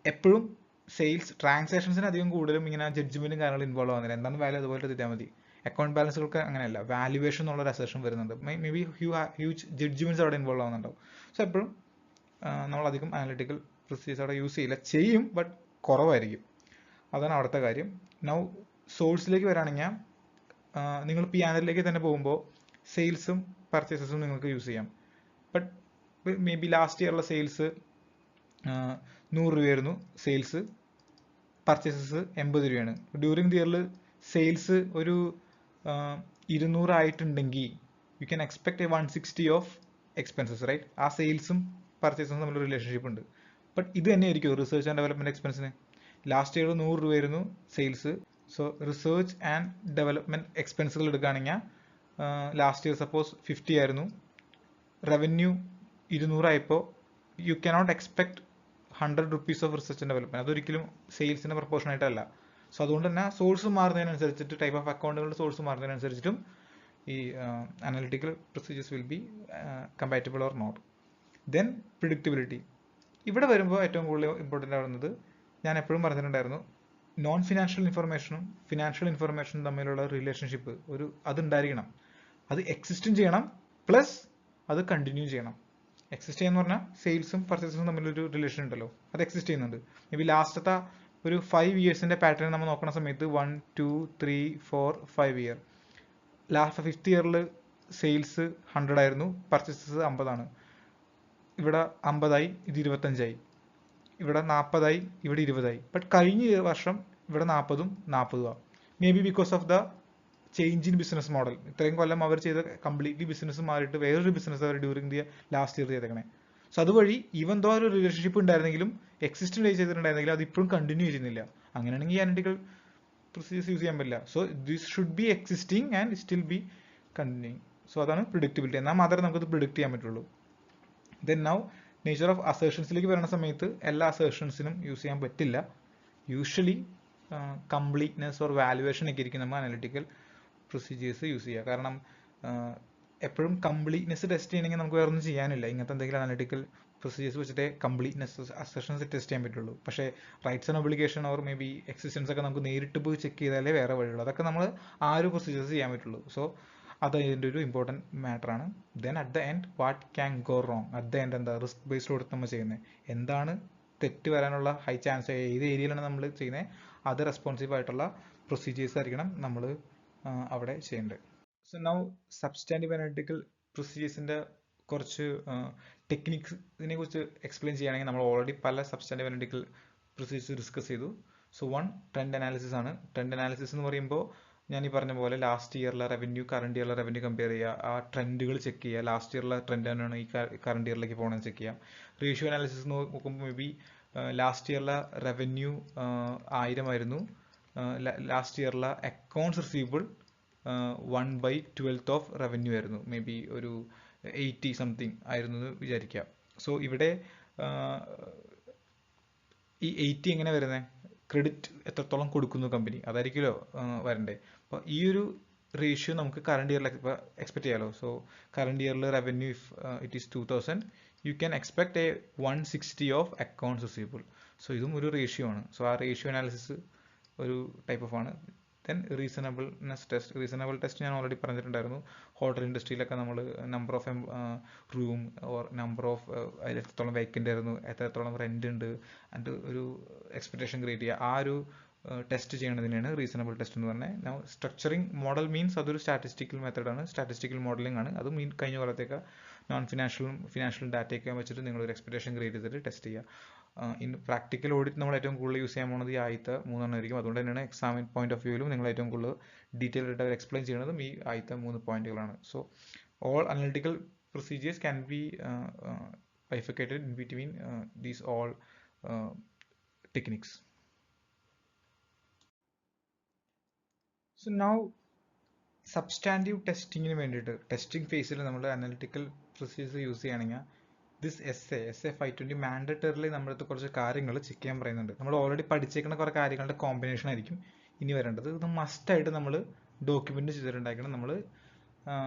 എപ്പോഴും സെയിൽസ് ട്രാൻസാക്ഷൻസിന് അധികം കൂടുതലും ഇങ്ങനെ ജഡ്ജ്മെന്റും കാര്യങ്ങളും ഇൻവോൾവ് ആവുന്നില്ല. എന്താണ് വാല്യൂ അതുപോലെ തെറ്റാൽ മതി. അക്കൗണ്ട് ബാലൻസുകൾക്ക് അങ്ങനെയല്ല, വാല്യുവേഷൻ എന്നുള്ള ഒരു അസെഷൻ വരുന്നുണ്ട്. മേ ബി ഹ്യൂജ് ജഡ്ജ്മെന്റ്സ് അവിടെ ഇൻവോൾവ് ആവുന്നുണ്ടാവും. സോ എപ്പോഴും നമ്മളധികം അനലിറ്റിക്കൽ പ്രൊസീജിയേഴ്സ് അവിടെ യൂസ് ചെയ്യില്ല, ചെയ്യും ബട്ട് കുറവായിരിക്കും. അതാണ് അവിടുത്തെ കാര്യം. നൗ സോഴ്സിലേക്ക് വരാണെങ്കിൽ നിങ്ങൾ P&L തന്നെ പോകുമ്പോൾ സെയിൽസും പർച്ചേസസും നിങ്ങൾക്ക് യൂസ് ചെയ്യാം. ബട്ട് മേ ബി ലാസ്റ്റ് ഇയറിലെ സെയിൽസ് 100 രൂപയായിരുന്നു, സെയിൽസ് പർച്ചേസസ് 80 രൂപയാണ്. ഡ്യൂറിംഗ് ദി ഇയറിൽ സെയിൽസ് ഒരു 200 ആയിട്ടുണ്ടെങ്കിൽ you can expect 160 of expenses right. ആ സെയിൽസും പർച്ചേസും തമ്മിൽ റിലേഷൻഷിപ്പ് ഉണ്ട്. ബട്ട് ഇത് തന്നെയായിരിക്കും റിസർച്ച് ആൻഡ് ഡെവലപ്മെന്റ് എക്സ്പെൻസിന്. ലാസ്റ്റ് ഇയർ 100 രൂപയായിരുന്നു sales. So research and development എക്സ്പെൻസുകൾ എടുക്കുകയാണെങ്കിൽ ലാസ്റ്റ് ഇയർ സപ്പോസ് 50 ആയിരുന്നു, റവന്യൂ 200 ആയപ്പോൾ you cannot expect 100 rupees of research and development. അതൊരിക്കലും സെയിൽസിന്റെ പ്രൊപ്പോർഷൻ ആയിട്ടല്ല. സോ അതുകൊണ്ട് തന്നെ സോഴ്സ് മാറുന്നതിനനുസരിച്ചിട്ട്, ടൈപ്പ് ഓഫ് അക്കൗണ്ടുകളുടെ സോഴ്സ് മാറുന്നതിനനുസരിച്ചിട്ടും ഈ analytical procedures will be compatible or not. Then predictability. ഇവിടെ വരുമ്പോൾ ഏറ്റവും കൂടുതൽ ഇമ്പോർട്ടൻ്റ് ആവുന്നത്, ഞാൻ എപ്പോഴും പറഞ്ഞിട്ടുണ്ടായിരുന്നു, നോൺ ഫിനാൻഷ്യൽ ഇൻഫർമേഷനും ഫിനാൻഷ്യൽ ഇൻഫർമേഷനും തമ്മിലുള്ള റിലേഷൻഷിപ്പ് അതുണ്ടായിരിക്കണം. അത് എക്സിസ്റ്റും ചെയ്യണം, പ്ലസ് അത് കണ്ടിന്യൂ ചെയ്യണം. എക്സിസ്റ്റ് ചെയ്യുന്ന പറഞ്ഞാൽ സെയിൽസും പർച്ചേസും തമ്മിലൊരു റിലേഷൻ ഉണ്ടല്ലോ, അത് എക്സിസ്റ്റ് ചെയ്യുന്നുണ്ട്. മേ ബി ലാസ്റ്റത്തെ ഒരു 5 ഇയേഴ്സിന്റെ പാറ്റേൺ നമ്മൾ നോക്കുന്ന സമയത്ത് 1, 2, 3, 4, 5 ഇയർ, ലാസ്റ്റ് 5th ഇയറിൽ സെയിൽസ് 100 ആയിരുന്നു, പർച്ചേസസ് 50 ആണ്. ഇവിടെ 50 ഇത് 25 ഇവിടെ 40 ഇവിടെ 20 ബട്ട് കഴിഞ്ഞ വർഷം ഇവിടെ 40 maybe because of the change in business model. ഇത്രയും കൊല്ലം അവർ ചെയ്ത കംപ്ലീറ്റ്ലി ബിസിനസ് മാറിയിട്ട് വേറൊരു ബിസിനസ് അവർ ഡ്യൂറിങ് ദി ലാസ്റ്റ് ഇയർ ചെയ്തേക്കണേ. സോ അതുവഴി ഈവൻ ദോ ഒരു റിലേഷൻഷിപ്പ് ഉണ്ടായിരുന്നെങ്കിലും, എക്സിസ്റ്റ് ചെയ്തിട്ടുണ്ടായിരുന്നെങ്കിലും അത് ഇപ്പോഴും കണ്ടിന്യൂ ചെയ്യുന്നില്ല. അങ്ങനെയാണെങ്കിൽ ഈ അനലിറ്റിക്കൽ പ്രൊസീജിയേഴ്സ് യൂസ് ചെയ്യാൻ പറ്റില്ല. So this should be existing and still B continuing. So അതാണ് പ്രിഡിക്റ്റബിലിറ്റി. എന്നാൽ മാത്രമേ നമുക്കത് പ്രിഡിക്റ്റ് ചെയ്യാൻ പറ്റുള്ളൂ. ദെൻ നൗ നേച്ചർ ഓഫ് അസേർഷൻസിലേക്ക് വരുന്ന സമയത്ത് എല്ലാ അസേർഷൻസിനും യൂസ് ചെയ്യാൻ പറ്റില്ല. യൂഷ്വലി കംപ്ലീറ്റ്നെസ് ഓർ വാലുവേഷൻ ഒക്കെ ഇരിക്കും നമ്മൾ അനലിറ്റിക്കൽ പ്രൊസീജിയേഴ്സ് യൂസ് ചെയ്യുക. കാരണം എപ്പോഴും കംപ്ലീറ്റ്നെസ് ടെസ്റ്റ് ചെയ്യണമെങ്കിൽ നമുക്ക് വേറെ ഒന്നും ചെയ്യാനില്ല. ഇങ്ങനത്തെ എന്തെങ്കിലും അനലിറ്റിക്കൽ പ്രൊസീജിയേഴ്സ് വെച്ചിട്ടേ കംപ്ലീറ്റ്നെസ് അസേർഷൻസ് ടെസ്റ്റ് ചെയ്യാൻ പറ്റുള്ളൂ. പക്ഷേ rights and obligation or may be existence ഒക്കെ നമുക്ക് നേരിട്ട് പോയി ചെക്ക് ചെയ്താലേ വേറെ വഴിയുള്ളൂ. അതൊക്കെ നമ്മൾ ആ ഒരു പ്രൊസീജിയേഴ്സ് ചെയ്യാൻ പറ്റുള്ളൂ. സോ അത് ഇതിൻ്റെ ഒരു ഇമ്പോർട്ടൻറ്റ് മാറ്ററാണ്. Then at the end what can go wrong. At the end എന്താ റിസ്ക് ബേസ്ഡ് കൊടുത്ത് നമ്മൾ ചെയ്യുന്നത്, എന്താണ് തെറ്റ് വരാനുള്ള ഹൈ ചാൻസ്, ഏത് ഏരിയയിലാണ് നമ്മൾ ചെയ്യുന്നത്, അത് റെസ്പോൺസീവ് ആയിട്ടുള്ള പ്രൊസീജിയേഴ്സ് ആയിരിക്കണം നമ്മൾ അവിടെ ചെയ്യേണ്ടത്. സോ നൗ സബ്സ്റ്റാൻറ്റീവ് അനലിറ്റിക്കൽ പ്രൊസീജിയേഴ്സിൻ്റെ കുറച്ച് ടെക്നിക്സിനെ കുറിച്ച് എക്സ്പ്ലെയിൻ ചെയ്യുകയാണെങ്കിൽ, നമ്മൾ ഓൾറെഡി പല സബ്സ്റ്റാൻറ്റീവ് അനലിറ്റിക്കൽ പ്രൊസീജിയേഴ്സ് ഡിസ്കസ് ചെയ്തു. സോ വൺ ട്രെൻഡ് അനാലിസിസ് ആണ്. ട്രെൻഡ് അനാലിസിസ് എന്ന് പറയുമ്പോൾ ഞാൻ ഈ പറഞ്ഞ പോലെ ലാസ്റ്റ് ഇയറിലെ റവന്യൂ കറണ്ട് ഇയറിലെ റവന്യൂ കമ്പയർ ചെയ്യുക, ആ ട്രെൻഡുകൾ ചെക്ക് ചെയ്യുക, ലാസ്റ്റ് ഇയറിലെ ട്രെൻഡ് തന്നെയാണ് ഈ കറണ്ട് ഇയറിലേക്ക് പോകണമെന്ന് ചെക്ക് ചെയ്യാം. റേഷ്യോ അനാലിസിസ് നോക്കുമ്പോൾ മേ ബി ലാസ്റ്റ് ഇയറിലെ റവന്യൂ 1000 ആയിരുന്നു, ലാസ്റ്റ് ഇയറിലെ അക്കൗണ്ട്സ് റിസീവബിൾ 1/12 ഓഫ് റവന്യൂ ആയിരുന്നു, മേ ബി ഒരു 80 സംതിങ് ആയിരുന്നു എന്ന് വിചാരിക്കുക. സോ ഇവിടെ ഈ 80 എങ്ങനെ വരുന്നത്, ക്രെഡിറ്റ് എത്രത്തോളം കൊടുക്കുന്നു കമ്പനി, അതായിരിക്കുമല്ലോ വരണ്ടേ. അപ്പോൾ ഈ ഒരു റേഷ്യോ നമുക്ക് കറണ്ട് ഇയറിൽ എക്സ്പെക്ട് ചെയ്യാമല്ലോ. സോ കറണ്ട് ഇയറിൽ revenue if it is 2000, you can expect 160 of accounts receivable. So ഇതും ഒരു റേഷ്യോ ആണ്. സോ ആ റേഷ്യോ അനാലിസിസ് ഒരു ടൈപ്പ് ഓഫ് ആണ്. Then reasonableness test. Reasonable test ഞാൻ ഓൾറെഡി പറഞ്ഞിട്ടുണ്ടായിരുന്നു. ഹോട്ടൽ ഇൻഡസ്ട്രിയിലൊക്കെ നമ്മൾ number of room or number of എത്രത്തോളം വേക്കൻ്റ് ആയിരുന്നു, എത്രത്തോളം റെൻ്റ് ഉണ്ട്, അത് ഒരു എക്സ്പെക്ടേഷൻ ക്രിയേറ്റ് ചെയ്യുക. ആ ഒരു ടെസ്റ്റ് ചെയ്യണതിനാണ് റീസണബിൾ ടെസ്റ്റ് എന്ന് പറഞ്ഞത്. നൗ സ്ട്രക്ചറിങ് മോഡൽ മീൻസ് അതൊരു സ്റ്റാറ്റിസ്റ്റിക്കൽ മെത്തേഡാണ്, സ്റ്റാറ്റിസ്റ്റിക്കൽ മോഡലിംഗ് ആണ്. അത് കഴിഞ്ഞ കൊല്ലത്തേക്ക് നോൺ ഫിനാൻഷ്യൽ ഡാറ്റയൊക്കെ വെച്ചിട്ട് നിങ്ങളൊരു എക്സ്പെക്ടേഷൻ ക്രിയേറ്റ് ചെയ്തിട്ട് ടെസ്റ്റ് ചെയ്യുക. ഇൻ പ്രാക്ടിക്കൽ ഓഡിറ്റ് നമ്മൾ ഏറ്റവും കൂടുതൽ യൂസ് ചെയ്യാൻ പോകുന്നത് ഈ ആദ്യത്തെ 3 ആയിരിക്കും. അതുകൊണ്ട് തന്നെയാണ് എക്സാമിൻ പോയിന്റ് ഓഫ് വ്യൂവിലും നിങ്ങൾ ഏറ്റവും കൂടുതൽ ഡീറ്റെയിൽ ആയിട്ട് അവർ എക്സ്പ്ലെയിൻ ചെയ്യുന്നതും ഈ ആദ്യത്തെ 3 പോയിന്റുകളാണ്. So all analytical procedures can be bifurcated in between these all techniques. So now substantive ടെസ്റ്റിങ്ങിന് വേണ്ടിയിട്ട് ടെസ്റ്റിംഗ് ഫേസിൽ നമ്മൾ അനലിറ്റിക്കൽ പ്രൊസീജിയേഴ്സ് യൂസ് ചെയ്യുകയാണെങ്കിൽ ദിസ് എസ് എ 520 മാൻഡേറ്ററിലി നമ്മുടെ കുറച്ച് കാര്യങ്ങൾ ചെക്ക് ചെയ്യാൻ പറയുന്നുണ്ട്. നമ്മൾ ഓൾറെഡി പഠിച്ചേക്കുന്ന കുറേ കാര്യങ്ങളുടെ കോമ്പിനേഷൻ ആയിരിക്കും ഇനി വരേണ്ടത്. ഇത് മസ്റ്റായിട്ട് നമ്മൾ ഡോക്യുമെന്റ് ചെയ്തിട്ടുണ്ടായിരിക്കണം, നമ്മൾ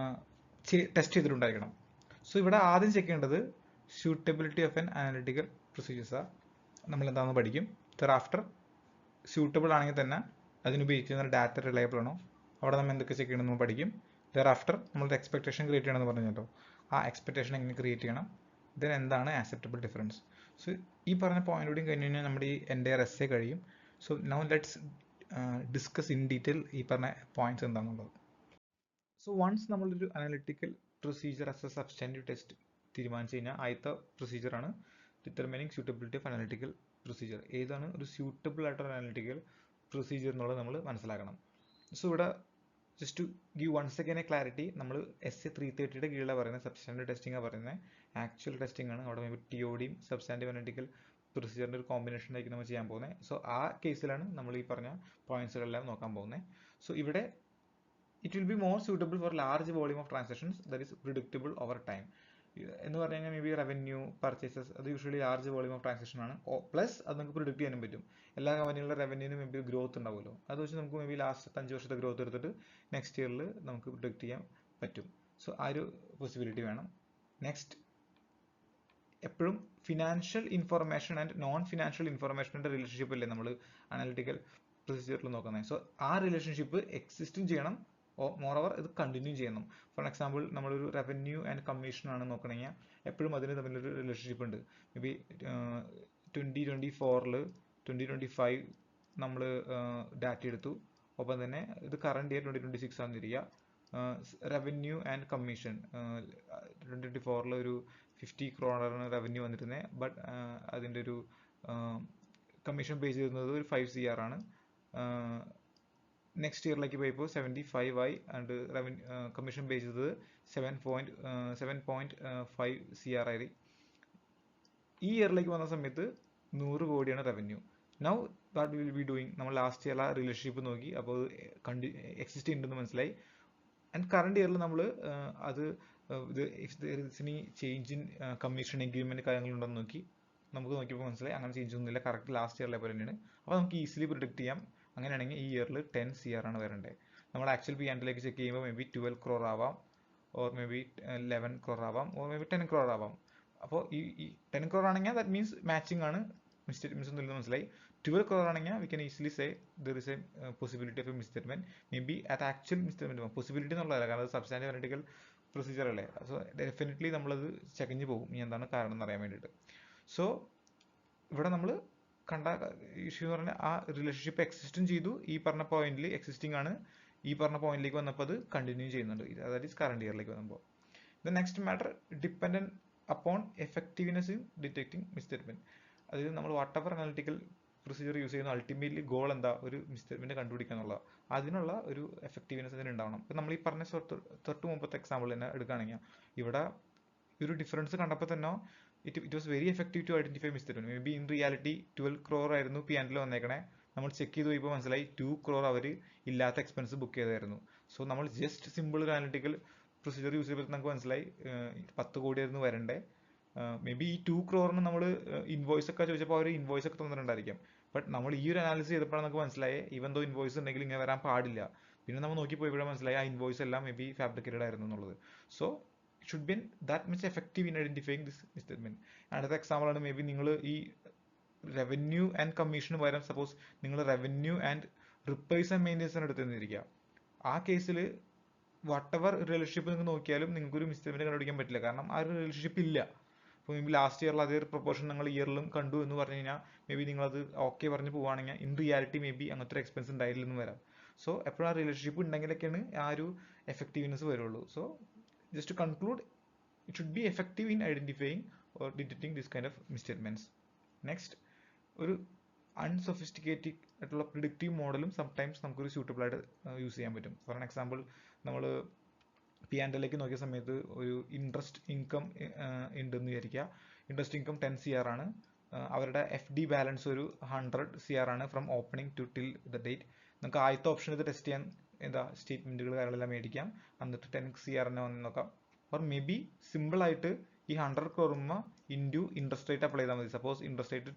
ടെസ്റ്റ് ചെയ്തിട്ടുണ്ടായിരിക്കണം. സോ ഇവിടെ ആദ്യം ചെക്ക് ചെയ്യേണ്ടത് സ്യൂട്ടബിലിറ്റി ഓഫ് എൻ അനലിറ്റിക്കൽ പ്രൊസീജിയേഴ്സാണ്. നമ്മൾ എന്താണെന്ന് പഠിക്കും. ദെറാഫ്റ്റർ സ്യൂട്ടബിൾ ആണെങ്കിൽ തന്നെ അതിനുപയോഗിക്കുന്ന ഡാറ്റ റിലയബിൾ ആണോ, അവിടെ നമ്മൾ എന്തൊക്കെ ചെക്ക് ചെയ്യണമെന്ന് പഠിക്കും. ദെറാഫ്റ്റർ നമ്മളൊരു എക്സ്പെക്ടേഷൻ ക്രിയേറ്റ് ചെയ്യണമെന്ന് പറഞ്ഞല്ലോ, ആ എക്സ്പെക്ടേഷൻ എങ്ങനെ ക്രിയേറ്റ് ചെയ്യണം, ദെൻ എന്താണ് ആക്സെപ്റ്റബിൾ ഡിഫറൻസ്. സോ ഈ പറഞ്ഞ പോയിന്റ് കൂടി കഴിഞ്ഞ് കഴിഞ്ഞാൽ നമ്മുടെ ഈ എൻ്റയർ എസ്സേ കഴിയും. So now let's discuss in detail ഈ പറഞ്ഞ പോയിന്റ്സ് എന്താണെന്നുള്ളത്. സോ വൺസ് നമ്മളൊരു analytical procedure as a substantive test തീരുമാനിച്ചു കഴിഞ്ഞാൽ ആദ്യത്തെ പ്രൊസീജിയറാണ് determining suitability of analytical procedure. ഏതാണ് ഒരു സ്യൂട്ടബിൾ ആയിട്ടുള്ള അനലിറ്റിക്കൽ പ്രൊസീജിയർ എന്നുള്ളത് നമ്മൾ മനസ്സിലാക്കണം. സോ ഇവിടെ just to give once again a clarity, നമ്മൾ SA-330 കീഴിലാണ് പറയുന്നത്, സബ്സ്റ്റാൻഡേർഡ് ടെസ്റ്റിംഗ് ആണ് പറയുന്നത്, ആക്ച്വൽ ടെസ്റ്റിംഗ് ആണ്. അവിടെ TODയും സബ്സ്റ്റാൻഡീവ് അനലിറ്റിക്കൽ പ്രൊസീജിയറിന്റെ ഒരു കോമ്പിനേഷൻ ആയിരിക്കും നമ്മൾ ചെയ്യാൻ പോകുന്നത്. സോ ആ കേസിലാണ് നമ്മൾ ഈ പറഞ്ഞ പോയിന്റ്സുകളെല്ലാം നോക്കാൻ പോകുന്നത്. സോ ഇവിടെ it will be more suitable for large volume of transactions that is predictable over time. എന്ന് പറഞ്ഞു കഴിഞ്ഞാൽ മേ ബി റവന്യൂ, പർച്ചേസസ്, അത് usually large volume of transaction ആണ്. പ്ലസ് അത് നമുക്ക് പ്രിഡിക്ട് ചെയ്യാനും പറ്റും. എല്ലാ കമ്പനികളുടെ റവന്യൂവിനും മേ ബി ഗ്രോത്ത് ഉണ്ടാവുമല്ലോ, അത് വെച്ച് നമുക്ക് മേ ബി ലാസ്റ്റ് 5 വർഷത്തെ ഗ്രോത്ത് എടുത്തിട്ട് നെക്സ്റ്റ് ഇയറിൽ നമുക്ക് പ്രിഡിക്ട് ചെയ്യാൻ പറ്റും. സോ ആ ഒരു പോസിബിലിറ്റി വേണം. നെക്സ്റ്റ്, എപ്പോഴും financial information and non financial ഇൻഫർമേഷൻ്റെ റിലേഷൻഷിപ്പ് അല്ലേ നമ്മൾ അനാലിറ്റിക്കൽ പ്രൊസീജിയറിൽ നോക്കുന്നത്. സോ ആ റിലേഷൻഷിപ്പ് എക്സിസ്റ്റും ചെയ്യണം, മോറോവർ ഇത് കണ്ടിന്യൂ ചെയ്യണം. ഫോർ എക്സാമ്പിൾ, നമ്മളൊരു റവന്യൂ ആൻഡ് കമ്മീഷൻ ആണ് നോക്കണമെങ്കിൽ എപ്പോഴും അതിന് തമ്മിലൊരു റിലേഷൻഷിപ്പ് ഉണ്ട്. മേ ബി 2024 2025 നമ്മൾ ഡാറ്റ എടുത്തു, ഒപ്പം തന്നെ ഇത് കറണ്ട് ഇയർ 2026 ആണെന്നിരിക്കുക. റവന്യൂ ആൻഡ് കമ്മീഷൻ 2024 ഒരു 50 crore റവന്യൂ വന്നിരുന്നത്, ബട്ട് അതിൻ്റെ ഒരു കമ്മീഷൻ പേ ചെയ്തിരുന്നത് ഒരു 5 CR ആണ്. നെക്സ്റ്റ് ഇയറിലേക്ക് പോയപ്പോൾ 75 ആയി, ആൻഡ് കമ്മീഷൻ പേ ചെയ്തത് 7.5 CR ആയി. ഈ ഇയറിലേക്ക് വന്ന സമയത്ത് 100 കോടിയാണ് revenue. Now what will be doing, നമ്മൾ ലാസ്റ്റ് ഇയർ ആ റിലേഷൻഷിപ്പ് നോക്കി, അപ്പോൾ എക്സിസ്റ്റ് ചെയ്യുന്നുണ്ടെന്ന് മനസ്സിലായി. ആൻഡ് കറണ്ട് ഇയറിൽ നമ്മൾ അത് ഇനി ചേഞ്ച് ഇൻ കമ്മീഷൻ എഗ്രിമെന്റ് കാര്യങ്ങളുണ്ടെന്ന് നോക്കി, നമുക്ക് നോക്കിയപ്പോൾ മനസ്സിലായി അങ്ങനെ ചേഞ്ച് ഒന്നുമില്ല, കറക്റ്റ് ലാസ്റ്റ് ഇയറിലെ പോലെ തന്നെയാണ്. അപ്പോൾ നമുക്ക് ഈസിലി പ്രിഡിക്ട് ചെയ്യാം. അങ്ങനെയാണെങ്കിൽ ഈ ഇയറിൽ 10 CR ആണ് വരേണ്ടത്. നമ്മൾ ആക്ച്വൽ P&L ചെക്ക് ചെയ്യുമ്പോൾ മേ ബി 12 crore ആവാം, ഓർ മേ ബി 11 crore ആവാം, ഓർ മേ ബി 10 crore ആവാം. അപ്പോൾ ഈ 10 crore ആണെങ്കിൽ ദാറ്റ് മീൻസ് മാച്ചിങ് ആണ്, മിസ്റ്റേറ്റ്മെന്റ്സ് ഒന്നും ഇല്ലെന്ന് മനസ്സിലായി. 12 crore ആണെങ്കിൽ we can easily say there is A possibility of A മിസ്റ്റേറ്റ്മെന്റ്. May be അത് ആക്ച്വൽ മിസ്റ്റേറ്റ്മെന്റ്, പോസിബിലിറ്റി എന്നുള്ളതല്ല, കാരണം അത് സബ്സ്റ്റാൻഡീവ് അനലിറ്റിക്കൽ പ്രൊസീജിയർ അല്ലേ. സോ ഡെഫിനറ്റ്ലി നമ്മളത് ചകഞ്ഞു പോകും, ഇനി എന്താണ് കാരണം എന്ന് അറിയാൻ വേണ്ടിയിട്ട്. സോ ഇവിടെ നമ്മൾ കണ്ട ഇഷ്യൂ എന്ന് പറഞ്ഞാൽ ആ റിലേഷൻഷിപ്പ് എക്സിസ്റ്റും ചെയ്തു, ഈ പറഞ്ഞ പോയിന്റിൽ എക്സിസ്റ്റിംഗ് ആണ്, ഈ പറഞ്ഞ പോയിന്റിലേക്ക് വന്നപ്പോൾ അത് കണ്ടിന്യൂ ചെയ്യുന്നുണ്ട്, അതായത് കറണ്ട് ഇയറിലേക്ക് വന്നപ്പോൾ. The next matter, dependent upon effectiveness in detecting മിസ്റ്റേറ്റ്മെന്റ്. അതായത് നമ്മൾ what ever analytical procedure use ചെയ്യുന്ന അൾട്ടിമേറ്റ്ലി ഗോൾ എന്താ, ഒരു മിസ്റ്റേറ്റ്മെന്റ് കണ്ടുപിടിക്കുക എന്നുള്ളത്. അതിനുള്ള ഒരു എഫക്റ്റീവ്നെസ് അതിന് ഉണ്ടാവണം. ഇപ്പം നമ്മൾ ഈ പറഞ്ഞ തൊട്ട് മുമ്പത്തെ എക്സാമ്പിൾ തന്നെ എടുക്കുകയാണെങ്കിൽ, ഇവിടെ ഒരു ഡിഫറൻസ് കണ്ടപ്പോൾ തന്നെ it was very effective to identify misstatement. Maybe in reality 12 crore ആയിരുന്നു P&L വന്നേക്കണേ, നമ്മൾ ചെക്ക് ചെയ്ത് പോയപ്പോൾ മനസ്സിലായി 2 crore അവർ ഇല്ലാത്ത എക്സ്പെൻസ് ബുക്ക് ചെയ്തായിരുന്നു. സോ നമ്മൾ ജസ്റ്റ് സിമ്പിൾ ഒരു അനാലിറ്റിക്കൽ പ്രൊസീജിയർ യൂസ് ചെയ്തപ്പോൾ നമുക്ക് മനസ്സിലായി 10 കോടി ആയിരുന്നു വരണ്ടേ. മേ ബി ഈ 2 crore നമ്മൾ ഇൻവോയ്സ് ഒക്കെ ചോദിച്ചപ്പോൾ അവർ ഇൻവോയ്സ് ഒക്കെ തന്നിട്ടുണ്ടായിരിക്കും. ബട്ട് നമ്മൾ ഈ ഒരു അനാലിസിസ് ചെയ്തപ്പോഴാണ് നമുക്ക് മനസ്സിലായി ഈവൻ ദോ ഇൻവോയ്സ് ഉണ്ടെങ്കിൽ ഇങ്ങനെ വരാൻ പാടില്ല. പിന്നെ നമ്മൾ നോക്കി പോയപ്പോഴാണ് മനസ്സിലായി ആ ഇൻവോയ്സ് എല്ലാം മേ ബി ഫാബ്രിക്കേറ്റഡ് ആയിരുന്നു എന്നുള്ളത്. So should be that much effective in identifying this misstatement. അടുത്ത എക്സാമ്പിൾ ആണ്, മേ ബി നിങ്ങൾ ഈ റവന്യൂ ആൻഡ് കമ്മീഷന് പകരം സപ്പോസ് നിങ്ങൾ റവന്യൂ ആൻഡ് റിപ്പയർസ് ആൻഡ് മെയിൻ്റെനൻസിന് എടുത്തിരിക്കുക. ആ കേസിൽ വാട്ട് എവർ റിലേഷൻഷിപ്പ് നിങ്ങൾ നോക്കിയാലും നിങ്ങൾക്ക് ഒരു മിസ്റ്റേറ്റ്മെന്റ് കണ്ടുപിടിക്കാൻ പറ്റില്ല, കാരണം ആ ഒരു റിലേഷൻഷിപ്പ് ഇല്ല. അപ്പോൾ മേ ബി ലാസ്റ്റ് ഇയറിൽ അതേ ഒരു പ്രൊപ്പോർഷൻ നിങ്ങൾ ഇയറിലും കണ്ടു എന്ന് പറഞ്ഞു കഴിഞ്ഞാൽ മേ ബി നിങ്ങളത് ഓക്കെ പറഞ്ഞ് പോവുകയാണെങ്കിൽ ഇൻ റിയാലിറ്റി മേ ബി അങ്ങനത്തെ ഒരു എക്സ്പെൻസ് ഉണ്ടായില്ലെന്ന് വരാം. സോ എപ്പോഴും ആ റിലേഷൻഷിപ്പ് ഉണ്ടെങ്കിലൊക്കെയാണ് ആ ഒരു എഫക്റ്റീവ്നെസ് വരുള്ളൂ. So just to conclude, it should be effective in identifying or detecting this kind of misstatements. Next, ഒരു അൺസൊഫിസ്റ്റിക്കേറ്റഡ് ആയിട്ടുള്ള പ്രിഡിക്റ്റീവ് മോഡലും സംടൈംസ് നമുക്കൊരു സ്യൂട്ടബിൾ ആയിട്ട് യൂസ് ചെയ്യാൻ പറ്റും. ഫോർ എക്സാമ്പിൾ, നമ്മൾ P&L നോക്കിയ സമയത്ത് ഒരു ഇൻട്രസ്റ്റ് ഇൻകം ഉണ്ടെന്ന് വിചാരിക്കുക. ഇൻട്രസ്റ്റ് ഇൻകം 10 CR ആണ്. അവരുടെ FD ബാലൻസ് ഒരു 100 CR ആണ് from opening to till the date. നമുക്ക് ആദ്യത്തെ ഓപ്ഷൻ ഇത് ടെസ്റ്റ് ചെയ്യാൻ എന്താ സ്റ്റേറ്റ്മെന്റുകൾ കാര്യങ്ങളെല്ലാം മേടിക്കാം, എന്നിട്ട് 10 CR വന്ന് നോക്കാം. ഓർ മേ ബി സിമ്പിൾ ആയിട്ട് ഈ 100 crore into interest rate apply ചെയ്താൽ മതി. സപ്പോസ് ഇൻട്രസ്റ്റ് റേറ്റ്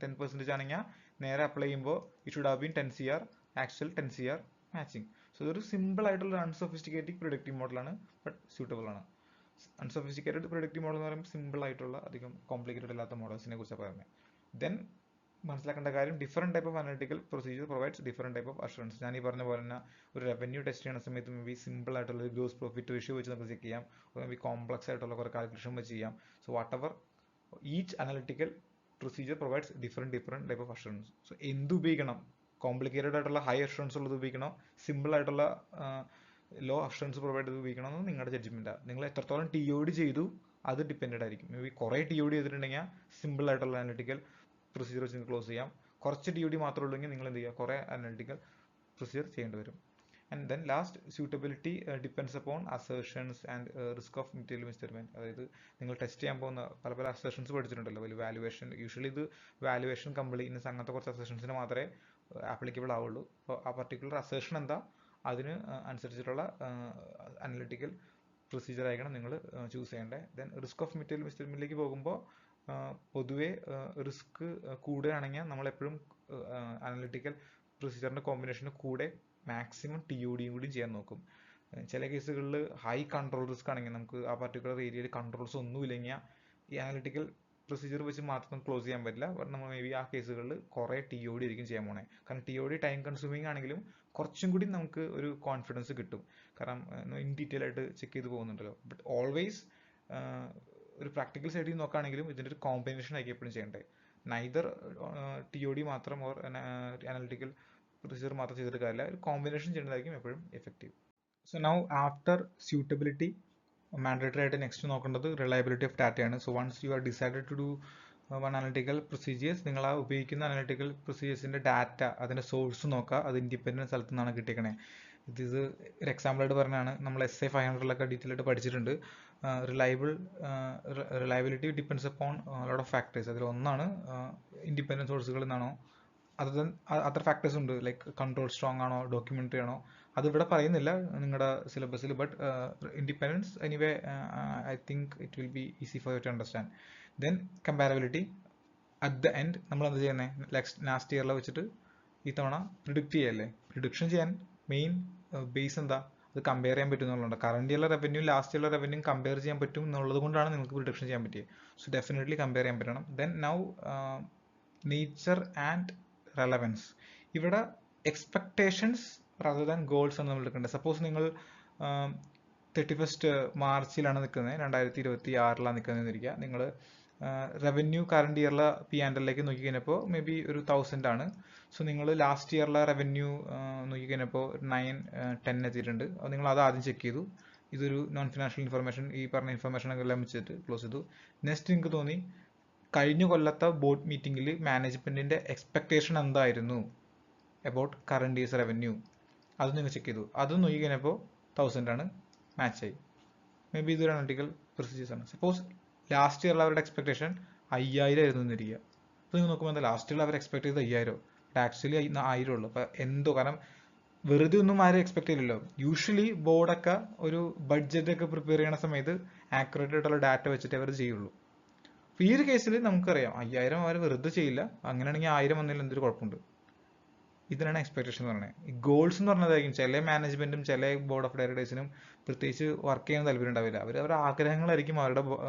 10% ആണെങ്കിൽ നേരെ അപ്ലൈ ചെയ്യുമ്പോൾ it should have been 10 CR, actual 10 CR matching. So ഇതൊരു സിമ്പിൾ ആയിട്ടുള്ള അൺസൊഫിസ്റ്റിക്കേറ്റഡ് പ്രിഡിക്റ്റീവ് മോഡലാണ്, ബട്ട് സ്യൂട്ടബിൾ ആണ്. അൺസൊഫിസ്റ്റിക്കേറ്റഡ് പ്രിഡിക്റ്റീവ് മോഡൽ എന്ന് പറയുമ്പോൾ സിമ്പിൾ ആയിട്ടുള്ള അധികം കോംപ്ലിക്കേറ്റഡ് അല്ലാത്ത മോഡൽസിനെ കുറിച്ച് പറയുന്നത്. ദെൻ മനസ്സിലാക്കേണ്ട കാര്യം, different type of analytical procedure provides different type of assurance. ഞാൻ ഈ പറഞ്ഞ പോലെ തന്നെ ഒരു റവന്യൂ ടെസ്റ്റ് ചെയ്യുന്ന സമയത്ത് മേ ബി സിമ്പിൾ ആയിട്ടുള്ള ഒരു ഗ്രോസ് പ്രോഫിറ്റ് റേഷ്യോ വെച്ച് നമുക്ക് ചെക്ക് ചെയ്യാം, മേ ബി കോംപ്ലക്സ് ആയിട്ടുള്ള കുറേ കാൽക്കുലേഷൻ വെച്ച് ചെയ്യാം. So what ever each analytical procedure provides different type of assurance. So എന്ത് ഉപയോഗിക്കണം, കോംപ്ലിക്കേറ്റഡ് ആയിട്ടുള്ള ഹൈ അഷുറൻസ് ഉള്ളത് ഉപയോഗിക്കണോ, സിമ്പിൾ ആയിട്ടുള്ള ലോ അഷുറൻസ് പ്രൊവൈഡ് ചെയ്ത് ഉപയോഗിക്കണം എന്ന് നിങ്ങളുടെ ജഡ്ജ്മെന്റാണ്. നിങ്ങൾ എത്രത്തോളം TOD ചെയ്തു അത് ഡിപ്പെൻഡഡ് ആയിരിക്കും. മേ ബി കുറേ TOD ചെയ്തിട്ടുണ്ടെങ്കിൽ സിമ്പിൾ ആയിട്ടുള്ള അനാലിറ്റിക്കൽ പ്രൊസീജിയർ വെച്ച് ക്ലോസ് ചെയ്യാം. കുറച്ച് TOD മാത്രമേ ഉള്ളെങ്കിൽ നിങ്ങൾ എന്ത് ചെയ്യുക, കുറേ അനാലിറ്റിക്കൽ പ്രൊസീജിയർ ചെയ്യേണ്ടി വരും. And then last, suitability depends upon assertions and risk of material misjudgment. അതായത് നിങ്ങൾ ടെസ്റ്റ് ചെയ്യാൻ പോകുന്ന പല പല അസേഷൻസ് പഠിച്ചിട്ടുണ്ടല്ലോ, ഒരു വാലുവേഷൻ. യൂഷ്വലി ഇത് വാലുവേഷൻ, കംപ്ലീറ്റ്നെസ്, അങ്ങനത്തെ കുറച്ച് അസേഷൻസിന് മാത്രമേ ആപ്ലിക്കബിൾ ആവുള്ളൂ. അപ്പോൾ ആ പർട്ടിക്കുലർ അസേഷൻ എന്താ, അതിന് അനുസരിച്ചിട്ടുള്ള അനലിറ്റിക്കൽ പ്രൊസീജിയർ ആയിരിക്കണം നിങ്ങൾ ചൂസ് ചെയ്യേണ്ടത്. ദെൻ റിസ്ക് ഓഫ് മെറ്റീരിയൽ മിസ്റ്റേക്കിലേക്ക് പോകുമ്പോൾ പൊതുവേ റിസ്ക് കൂടുകയാണെങ്കിൽ നമ്മളെപ്പോഴും അനലിറ്റിക്കൽ പ്രൊസീജിയറിൻ്റെ കോമ്പിനേഷന് കൂടെ മാക്സിമം TODയും കൂടി ചെയ്യാൻ നോക്കും. ചില കേസുകളിൽ ഹൈ കൺട്രോൾ റിസ്ക് ആണെങ്കിൽ, നമുക്ക് ആ പർട്ടിക്കുലർ ഏരിയയിൽ കൺട്രോൾസ് ഒന്നുമില്ലെങ്കിൽ ഈ അനലിറ്റിക്കൽ പ്രൊസീജിയർ വെച്ച് മാത്രം ക്ലോസ് ചെയ്യാൻ പറ്റില്ല. ബട്ട് നമ്മൾ മേ ബി ആ കേസുകളിൽ കുറേ TOD ആയിരിക്കും ചെയ്യാൻ പോണേ. കാരണം TOD ടൈം കൺസ്യൂമിങ് ആണെങ്കിലും കുറച്ചും കൂടി നമുക്ക് ഒരു കോൺഫിഡൻസ് കിട്ടും, കാരണം ഇൻ ഡീറ്റെയിൽ ആയിട്ട് ചെക്ക് ചെയ്ത് പോകുന്നുണ്ടല്ലോ. ബട്ട് ഓൾവേസ് ഒരു പ്രാക്ടിക്കൽ സൈഡിൽ നോക്കുകയാണെങ്കിലും ഇതിൻ്റെ ഒരു കോമ്പിനേഷൻ ആയിരിക്കും എപ്പോഴും ചെയ്യേണ്ടത്. നൈദർ TOD മാത്രം ഓർ അനലിറ്റിക്കൽ പ്രൊസീജിയർ മാത്രം ചെയ്തിട്ട് കാര്യമില്ല, ഒരു കോമ്പിനേഷൻ ചെയ്യുന്നതായിരിക്കും എപ്പോഴും effective. So now after suitability, mandatory ആയിട്ട് നെക്സ്റ്റ് നോക്കേണ്ടത് റിലയബിലിറ്റി ഓഫ് ഡാറ്റയാണ്. So once you are decided to do one analytical procedures, നിങ്ങൾ ആ ഉപയോഗിക്കുന്ന അനലിറ്റിക്കൽ പ്രൊസീജിയേഴ്സിൻ്റെ ഡാറ്റ, അതിൻ്റെ സോഴ്സ് നോക്കുക, അത് ഇൻഡിപെൻഡൻറ്റ് സ്ഥലത്തു നിന്നാണ് കിട്ടിയേക്കണേ. ഇത് ഒരു എക്സാമ്പിളായിട്ട് പറഞ്ഞാണ്, നമ്മൾ SA500 ഡീറ്റെയിൽ ആയിട്ട് പഠിച്ചിട്ടുണ്ട്. Reliability depends upon lot of factors. അതിൽ ഒന്നാണ് ഇൻഡിപെൻഡൻറ്റ് സോഴ്സുകളിൽ നിന്നാണോ, അതർ ഫാക്ടേഴ്സ് ഉണ്ട്, ലൈക്ക് കൺട്രോൾ സ്ട്രോങ് ആണോ, ഡോക്യുമെൻ്ററി ആണോ, അതിവിടെ പറയുന്നില്ല നിങ്ങളുടെ സിലബസിൽ. But independence anyway I think it will be easy for you to understand. Then comparability, at the end നമ്മൾ എന്താ ചെയ്യുന്നത്, ലാസ്റ്റ് ഇയറിൽ വെച്ചിട്ട് ഈ തവണ പ്രിഡിക്റ്റ് ചെയ്യല്ലേ. പ്രിഡിക്ഷൻ ചെയ്യാൻ മെയിൻ ബേസ് എന്താ, അത് കമ്പയർ ചെയ്യാൻ പറ്റും എന്നുള്ളതുകൊണ്ട്. കറണ്ട് ഇയറിലെ റവന്യൂ ലാസ്റ്റ് ഇയറിലെ റവന്യൂ കമ്പയർ ചെയ്യാൻ പറ്റും എന്നുള്ളത് കൊണ്ടാണ് നിങ്ങൾക്ക് പ്രിഡിക്ഷൻ ചെയ്യാൻ പറ്റിയത്. സോ ഡെഫിനറ്റ്ലി കമ്പയർ ചെയ്യാൻ പറ്റണം. Then now nature and relevance. ഇവിടെ എക്സ്പെക്ടേഷൻസ് റദർ ദാൻ ഗോൾസ് ആണ് നമ്മൾ എടുക്കേണ്ടത്. സപ്പോസ് നിങ്ങൾ 31st മാർച്ചിലാണ് നിൽക്കുന്നത്, 2026 നിൽക്കുന്നതെന്നിരിക്കുക. നിങ്ങൾ റവന്യൂ കറണ്ട് ഇയറിലെ P&Lലേക്ക് നോക്കി കഴിഞ്ഞപ്പോൾ മേ ബി ഒരു 1000 ആണ്. സോ നിങ്ങൾ ലാസ്റ്റ് ഇയറിലെ റവന്യൂ നോക്കി കഴിഞ്ഞപ്പോൾ 9-10 എത്തിയിട്ടുണ്ട്. അപ്പോൾ നിങ്ങൾ അത് ആദ്യം ചെക്ക് ചെയ്തു. ഇതൊരു നോൺ ഫിനാൻഷ്യൽ ഇൻഫർമേഷൻ, ഈ പറഞ്ഞ ഇൻഫർമേഷൻ എല്ലാം വെച്ചിട്ട് ക്ലോസ് ചെയ്തു. നെക്സ്റ്റ് നിങ്ങൾക്ക് തോന്നി കഴിഞ്ഞ കൊല്ലത്തെ ബോർഡ് മീറ്റിംഗിൽ മാനേജ്മെന്റിന്റെ എക്സ്പെക്ടേഷൻ എന്തായിരുന്നു അബൌട്ട് കറണ്ട് ഇയേഴ്സ് റവന്യൂ, അത് നിങ്ങൾ ചെക്ക് ചെയ്തു. അത് നോക്കി കഴിഞ്ഞപ്പോൾ 1000 ആണ്, മാച്ചായി. മേ ബി ഇതൊരു അനലിറ്റിക്കൽ പ്രൊസീജിയേഴ്സ് ആണ്. സപ്പോസ് ലാസ്റ്റ് ഇയറിൽ അവരുടെ എക്സ്പെക്ടേഷൻ 5000 ആയിരുന്നു എന്നിരിക്കുക. അപ്പോൾ നിങ്ങൾ നോക്കുമ്പോൾ എന്താ, ലാസ്റ്റ് ഇയറിൽ അവർ എക്സ്പെക്ട് ചെയ്ത് 5000, ആക്ച്വലി 1000 ഉള്ളൂ. അപ്പോൾ എന്തോ, കാരണം വെറുതെ ഒന്നും ആരും എക്സ്പെക്ട് ചെയ്യില്ലല്ലോ. യൂഷ്വലി ബോർഡൊക്കെ ഒരു ബഡ്ജറ്റ് ഒക്കെ പ്രിപ്പയർ ചെയ്യുന്ന സമയത്ത് ആക്യുറേറ്റ് ആയിട്ടുള്ള ഡാറ്റ വെച്ചിട്ട് അവർ ചെയ്യുള്ളൂ. അപ്പോൾ ഈ ഒരു കേസിൽ നമുക്കറിയാം 5000 അവർ വെറുതെ ചെയ്യില്ല. അങ്ങനെയാണെങ്കിൽ 1000 വന്നതിൽ എന്തൊരു കുഴപ്പമുണ്ട്. ഇതിനാണ് എക്സ്പെക്ടേഷൻ എന്ന് പറയുന്നത്. ഈ ഗോൾസ് എന്ന് പറഞ്ഞതായിരിക്കും ചില മാനേജ്മെന്റും ചില ബോർഡ് ഓഫ് ഡയറക്ടേഴ്സിനും പ്രത്യേകിച്ച് വർക്ക് ചെയ്യാൻ താല്പര്യം ഉണ്ടാവില്ല. അവരുടെ ആഗ്രഹങ്ങളായിരിക്കും അവരുടെ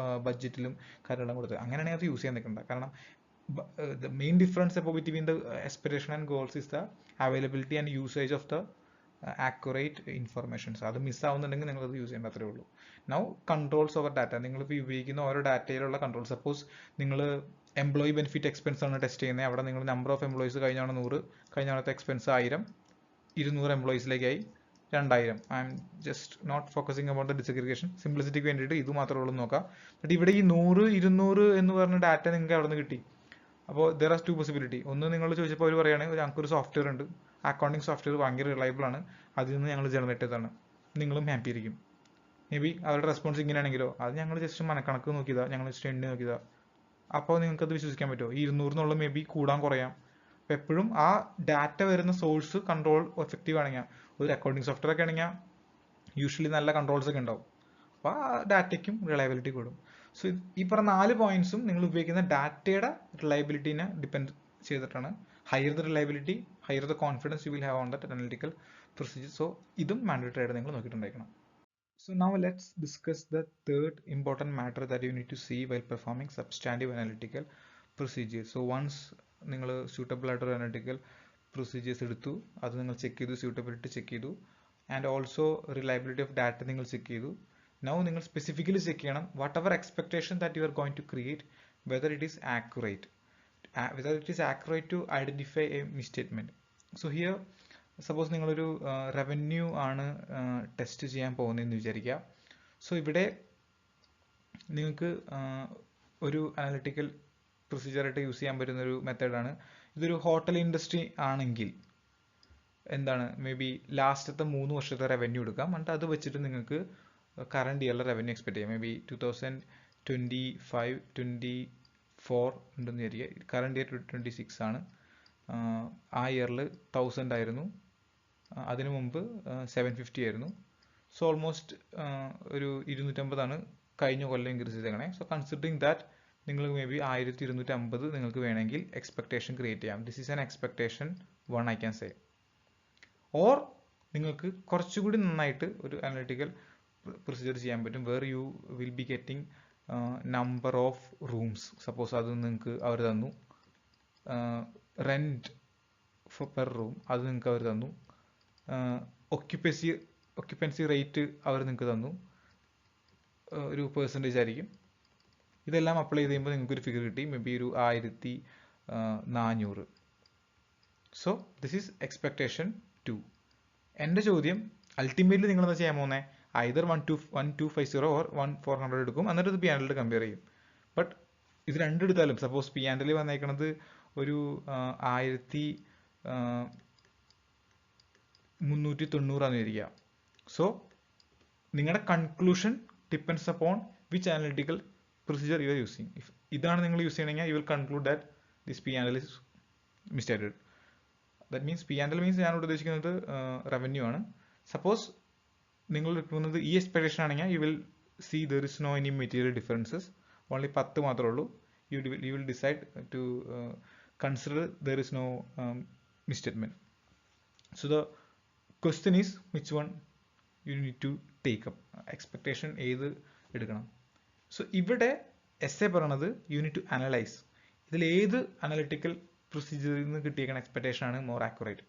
ബഡ്ജറ്റിലും കാര്യങ്ങളും കൊടുത്തത്. അങ്ങനെയാണെങ്കിൽ അത് യൂസ് ചെയ്യാൻ നിൽക്കണ്ട. കാരണം the main difference between the aspiration and goals is the availability and usage of the accurate information. So അത് മിസ്സാവുന്നുണ്ടെങ്കിൽ നിങ്ങൾ അത് യൂസ് ചെയ്യേണ്ട, അത്രേ ഉള്ളൂ. Now controls over data. നിങ്ങളിപ്പോൾ ഉപയോഗിക്കുന്ന ഓരോ ഡാറ്റയിലുള്ള കൺട്രോൾ. സപ്പോസ് നിങ്ങൾ എംപ്ലോയി ബെനിഫിറ്റ് എക്സ്പെൻസ് ആണ് ടെസ്റ്റ് ചെയ്യുന്നത്. അവിടെ നിങ്ങൾ നമ്പർ ഓഫ് എംപ്ലോയീസ് കഴിഞ്ഞ 100, കഴിഞ്ഞ തവണത്തെ എക്സ്പെൻസ് 1000, 200 എംപ്ലോയീസിലേക്കായി 2000. I'm just not focusing about the disaggregation, സിംപ്ലിസിറ്റിക്ക് വേണ്ടിയിട്ട് ഇത് മാത്രമേ ഉള്ളൂ നോക്കാം. ബട്ട് ഇവിടെ ഈ 100, 200 എന്ന് പറഞ്ഞ ഡാറ്റ നിങ്ങൾക്ക് അവിടെ നിന്ന് കിട്ടി. അപ്പോൾ ദർ ആർ 2 പോസിബിലിറ്റി. ഒന്ന്, നിങ്ങൾ ചോദിച്ചപ്പോൾ അവർ പറയുകയാണെങ്കിൽ ഞങ്ങൾക്കൊരു സോഫ്റ്റ്വെയർ ഉണ്ട്, അക്കൗണ്ടിങ് സോഫ്റ്റ്വെയർ ഭയങ്കര റിലയബിൾ ആണ്, അതിൽ നിന്ന് ഞങ്ങൾ ജനറേറ്റ് ചെയ്തതാണ്, നിങ്ങളും ഹാപ്പി ആയിരിക്കും. മേ ബി അവരുടെ റെസ്പോൺസ് ഇങ്ങനെയാണെങ്കിലോ, അത് ഞങ്ങൾ ജസ്റ്റ് മനക്കണക്ക് നോക്കിയതാ, ഞങ്ങൾ ജസ്റ്റ് എണ്ണി നോക്കിയതാ. അപ്പോൾ നിങ്ങൾക്കത് വിശ്വസിക്കാൻ പറ്റുമോ? ഈ 200 എന്നുള്ള മേ ബി കൂടാൻ കുറയാം. അപ്പോൾ എപ്പോഴും ആ ഡാറ്റ വരുന്ന സോഴ്സ് കൺട്രോൾ എഫക്റ്റീവ് ആണെങ്കിൽ, ഒരു അക്കൗണ്ടിങ് സോഫ്റ്റ്വെയർ ഒക്കെ ആണെങ്കിൽ യൂഷ്വലി നല്ല കൺട്രോൾസ് ഒക്കെ ഉണ്ടാവും. അപ്പോൾ ആ ഡാറ്റയ്ക്കും റിലയബിലിറ്റി കൂടും. സോ ഈ പറഞ്ഞ 4 പോയിന്റ്സും നിങ്ങൾ ഉപയോഗിക്കുന്ന ഡാറ്റയുടെ റിലയബിലിറ്റിനെ ഡിപ്പെൻഡ് ചെയ്തിട്ടാണ്. Higher the reliability, higher the confidence you will have on that analytical procedure. So ഇതും മാൻഡേറ്ററി ആയിട്ട് നിങ്ങൾ നോക്കിയിട്ടുണ്ടായിരിക്കണം. So now let's discuss the third important matter that you need to see while performing substantive analytical procedures. So once നിങ്ങൾ suitable ആയിട്ടൊരു analytical procedures എടുത്തു, അത് നിങ്ങൾ check ചെയ്തു, suitability check ചെയ്തു, and also reliability of data നിങ്ങൾ check ചെയ്തു. Now നിങ്ങൾ സ്പെസിഫിക്കലി ചെക്ക് ചെയ്യണം whatever expectation that you are going to create, whether it is accurate to identify a misstatement. So here suppose നിങ്ങളൊരു revenue ആണ് test ചെയ്യാൻ പോകുന്നതെന്ന് വിചാരിക്കുക. So ഇവിടെ നിങ്ങൾക്ക് ഒരു അനലിറ്റിക്കൽ പ്രൊസീജിയറായിട്ട് യൂസ് ചെയ്യാൻ പറ്റുന്ന ഒരു മെത്തേഡാണ്. ഇതൊരു ഹോട്ടൽ ഇൻഡസ്ട്രി ആണെങ്കിൽ എന്താണ് മേ ബി ലാസ്റ്റത്തെ 3 വർഷത്തെ റവന്യൂ എടുക്കാം, എന്നിട്ട് അത് വെച്ചിട്ട് നിങ്ങൾക്ക് കറണ്ട് ഇയറിലെ റവന്യൂ എക്സ്പെക്ട് ചെയ്യാം. മേ ബി 2025-24 ഉണ്ടെന്ന് വിചാരിക്കുക. കറണ്ട് ഇയർ 2026 ആണ്. ആ ഇയറിൽ 1000 ആയിരുന്നു, അതിനു മുമ്പ് 750 ആയിരുന്നു. സോ ഓൾമോസ്റ്റ് ഒരു 250 കഴിഞ്ഞ കൊല്ലം ഇൻക്രീസ് ചെയ്തേക്കണേ. സോ കൺസിഡറിങ് ദാറ്റ് നിങ്ങൾ മേ ബി 1250 നിങ്ങൾക്ക് വേണമെങ്കിൽ എക്സ്പെക്ടേഷൻ ക്രിയേറ്റ് ചെയ്യാം. This is an expectation 1 I can say. Or നിങ്ങൾക്ക് കുറച്ചുകൂടി നന്നായിട്ട് ഒരു അനലിറ്റിക്കൽ പ്രൊസീജിയർ ചെയ്യാൻ പറ്റും, where you will be getting number of rooms. Suppose അത് നിങ്ങൾക്ക് അവർ തന്നു, റെൻറ്റ് പെർ റൂം അത് നിങ്ങൾക്ക് അവർ തന്നു, ഒക്യുപ്പൻസി റേറ്റ് അവർ നിങ്ങൾക്ക് തന്നു, ഒരു പെർസെൻറ്റേജ് ആയിരിക്കും. ഇതെല്ലാം അപ്ലൈ ചെയ്ത് കഴിയുമ്പോൾ നിങ്ങൾക്കൊരു ഫിഗർ കിട്ടി, മേ ബി ഒരു 1400. So this is expectation 2. എൻ്റെ ചോദ്യം അൾട്ടിമേറ്റ്ലി നിങ്ങൾ എന്താ ചെയ്യാൻ പോകുന്നത്? ഐദർ 1250 ഓർ 1400 എടുക്കും, എന്നിട്ട് ഇത് P&L കമ്പയർ ചെയ്യും. ബട്ട് ഇത് രണ്ടും എടുത്താലും സപ്പോസ് P&L വന്നേക്കണത് ഒരു 1390 ഇരിക്കുക. സോ നിങ്ങളുടെ conclusion depends upon which analytical procedure you are using. ഇതാണ് നിങ്ങൾ യൂസ് ചെയ്യണമെങ്കിൽ you will conclude that this P&L is mistaked. That means P&L means ഞാനിവിടെ ഉദ്ദേശിക്കുന്നത് റവന്യൂ ആണ്. സപ്പോസ് നിങ്ങൾ എടുക്കുന്നത് ഈ എക്സ്പെക്ടേഷൻ ആണെങ്കിൽ you will see there is no any material differences, only 10 മാത്രമേ ഉള്ളൂ. You will decide to consider there is no misstatement. So the question is which one you need to take up, expectation ഏത് എടുക്കണം. So ഇവിടെ S A പറയണത് you need to analyse, ഇതിൽ ഏത് analytical പ്രൊസീജിയറിൽ നിന്ന് കിട്ടിയേക്കുന്ന എക്സ്പെക്ടേഷൻ ആണ് മോർ ആക്യുറേറ്റ്.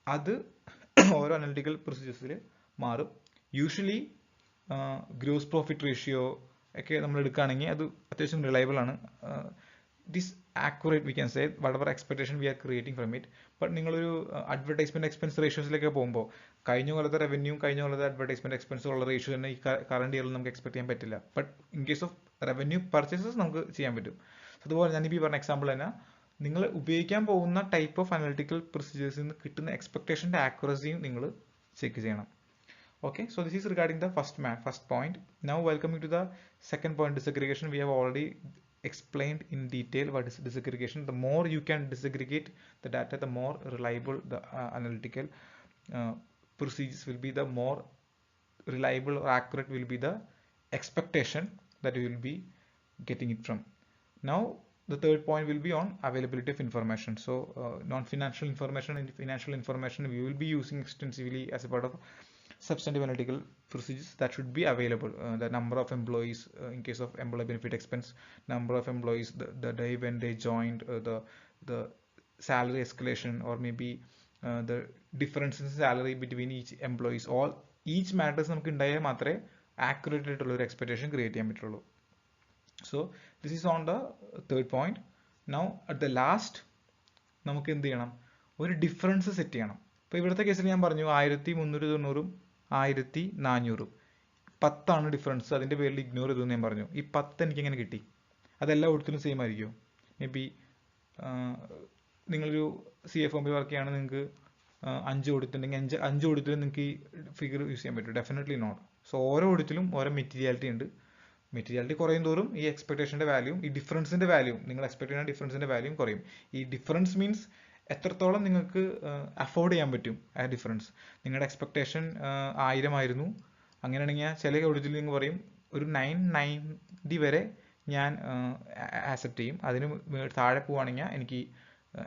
അത് ഓരോ അനലിറ്റിക്കൽ പ്രൊസീജിയേഴ്സിൽ മാറും. യൂഷ്വലി ഗ്രോസ് പ്രോഫിറ്റ് റേഷ്യോ ഒക്കെ നമ്മൾ എടുക്കുകയാണെങ്കിൽ അത് അത്യാവശ്യം റിലയബിൾ ആണ്. This accurate we can say whatever expectation we are creating from it. But നിങ്ങളൊരു അഡ്വർടൈസ്മെന്റ് എക്സ്പെൻസ് റേഷ്യോസിലേക്ക് പോകുമ്പോൾ കഴിഞ്ഞ കൊല്ലത്തെ റവന്യൂ കഴിഞ്ഞ കൊല്ലത്തെ അഡ്വർടൈസ്മെന്റ് എക്സ്പെൻസ് ഉള്ള റേഷ്യോ തന്നെ ഈ കറണ്ട് ഇയറിൽ നമുക്ക് എക്സ്പെക്ട് ചെയ്യാൻ പറ്റില്ല. But in case of revenue purchases നമുക്ക് ചെയ്യാൻ പറ്റും. അതുപോലെ ഞാനിപ്പോൾ ഈ പറഞ്ഞ എക്സാമ്പിൾ തന്നെ നിങ്ങൾ ഉപയോഗിക്കാൻ പോകുന്ന ടൈപ്പ് ഓഫ് അനലിറ്റിക്കൽ പ്രൊസീജിയേഴ്സിൽ നിന്ന് കിട്ടുന്ന എക്സ്പെക്ടേഷൻ്റെ ആക്യുറസിയും നിങ്ങൾ ചെക്ക് ചെയ്യണം. Okay, so this is regarding the first point. Now welcoming to the second point, disaggregation. We have already explained in detail what is disaggregation. The more you can disaggregate the data, the more reliable the analytical procedures will be, the more reliable or accurate will be the expectation that you will be getting it from. Now the third point will be on availability of information. So non-financial information and financial information we will be using extensively as a part of substantive analytical procedures that should be available. The number of employees in case of employee benefit expense, number of employees, the day when they joined, the salary escalation, or maybe the difference in salary between each employees. Each matters നമുക്ക് ഉണ്ടായാൽ മാത്രമേ accurate ആയിട്ടുള്ള ഒരു expectation create ചെയ്യാൻ പറ്റുള്ളൂ. So this is on the third point. Now at the last നമുക്ക് എന്ത് ചെയ്യണം? ഒരു ഡിഫറൻസ് സെറ്റ് ചെയ്യണം. ഇപ്പോൾ ഇവിടുത്തെ കേസിൽ ഞാൻ പറഞ്ഞു 1390 1400 10 ഡിഫറൻസ്, അതിൻ്റെ പേരിൽ ഇഗ്നോർ ചെയ്തു ഞാൻ പറഞ്ഞു. ഈ 10 എനിക്ക് എങ്ങനെ കിട്ടി? അതെല്ലാം ഒരിക്കലും സെയിം ആയിരിക്കും. മേ ബി നിങ്ങളൊരു CFO വർക്ക് ചെയ്യുകയാണ്, നിങ്ങൾക്ക് 5 ഓഡിറ്റുണ്ടെങ്കിൽ 5 ഓഡിറ്റിലും നിങ്ങൾക്ക് ഈ ഫിഗർ യൂസ് ചെയ്യാൻ പറ്റും? Definitely not. സോ ഓരോ ഓഡിറ്റിലും ഓരോ മെറ്റീരിയാലിറ്റി ഉണ്ട്. മെറ്റീരിയാലിറ്റി കുറയും തോറും ഈ എക്സ്പെക്ടേഷൻ്റെ വാല്യൂം ഈ ഡിഫറൻസിൻ്റെ വാല്യൂം നിങ്ങൾ എക്സ്പെക്ട് ചെയ്യുന്ന ഡിഫറൻസിൻ്റെ വാല്യൂം കുറയും. ഈ ഡിഫറൻസ് മീൻസ് എത്രത്തോളം നിങ്ങൾക്ക് അഫോർഡ് ചെയ്യാൻ പറ്റും ആ ഡിഫറൻസ്. നിങ്ങളുടെ എക്സ്പെക്ടേഷൻ 1000 ആയിരുന്നു, അങ്ങനെയാണെങ്കിൽ ചില ഓഡിറ്റിൽ നിങ്ങൾ പറയും ഒരു 990 വരെ ഞാൻ ആക്സെപ്റ്റ് ചെയ്യും, അതിന് താഴെ പോവുകയാണെങ്കിൽ എനിക്ക്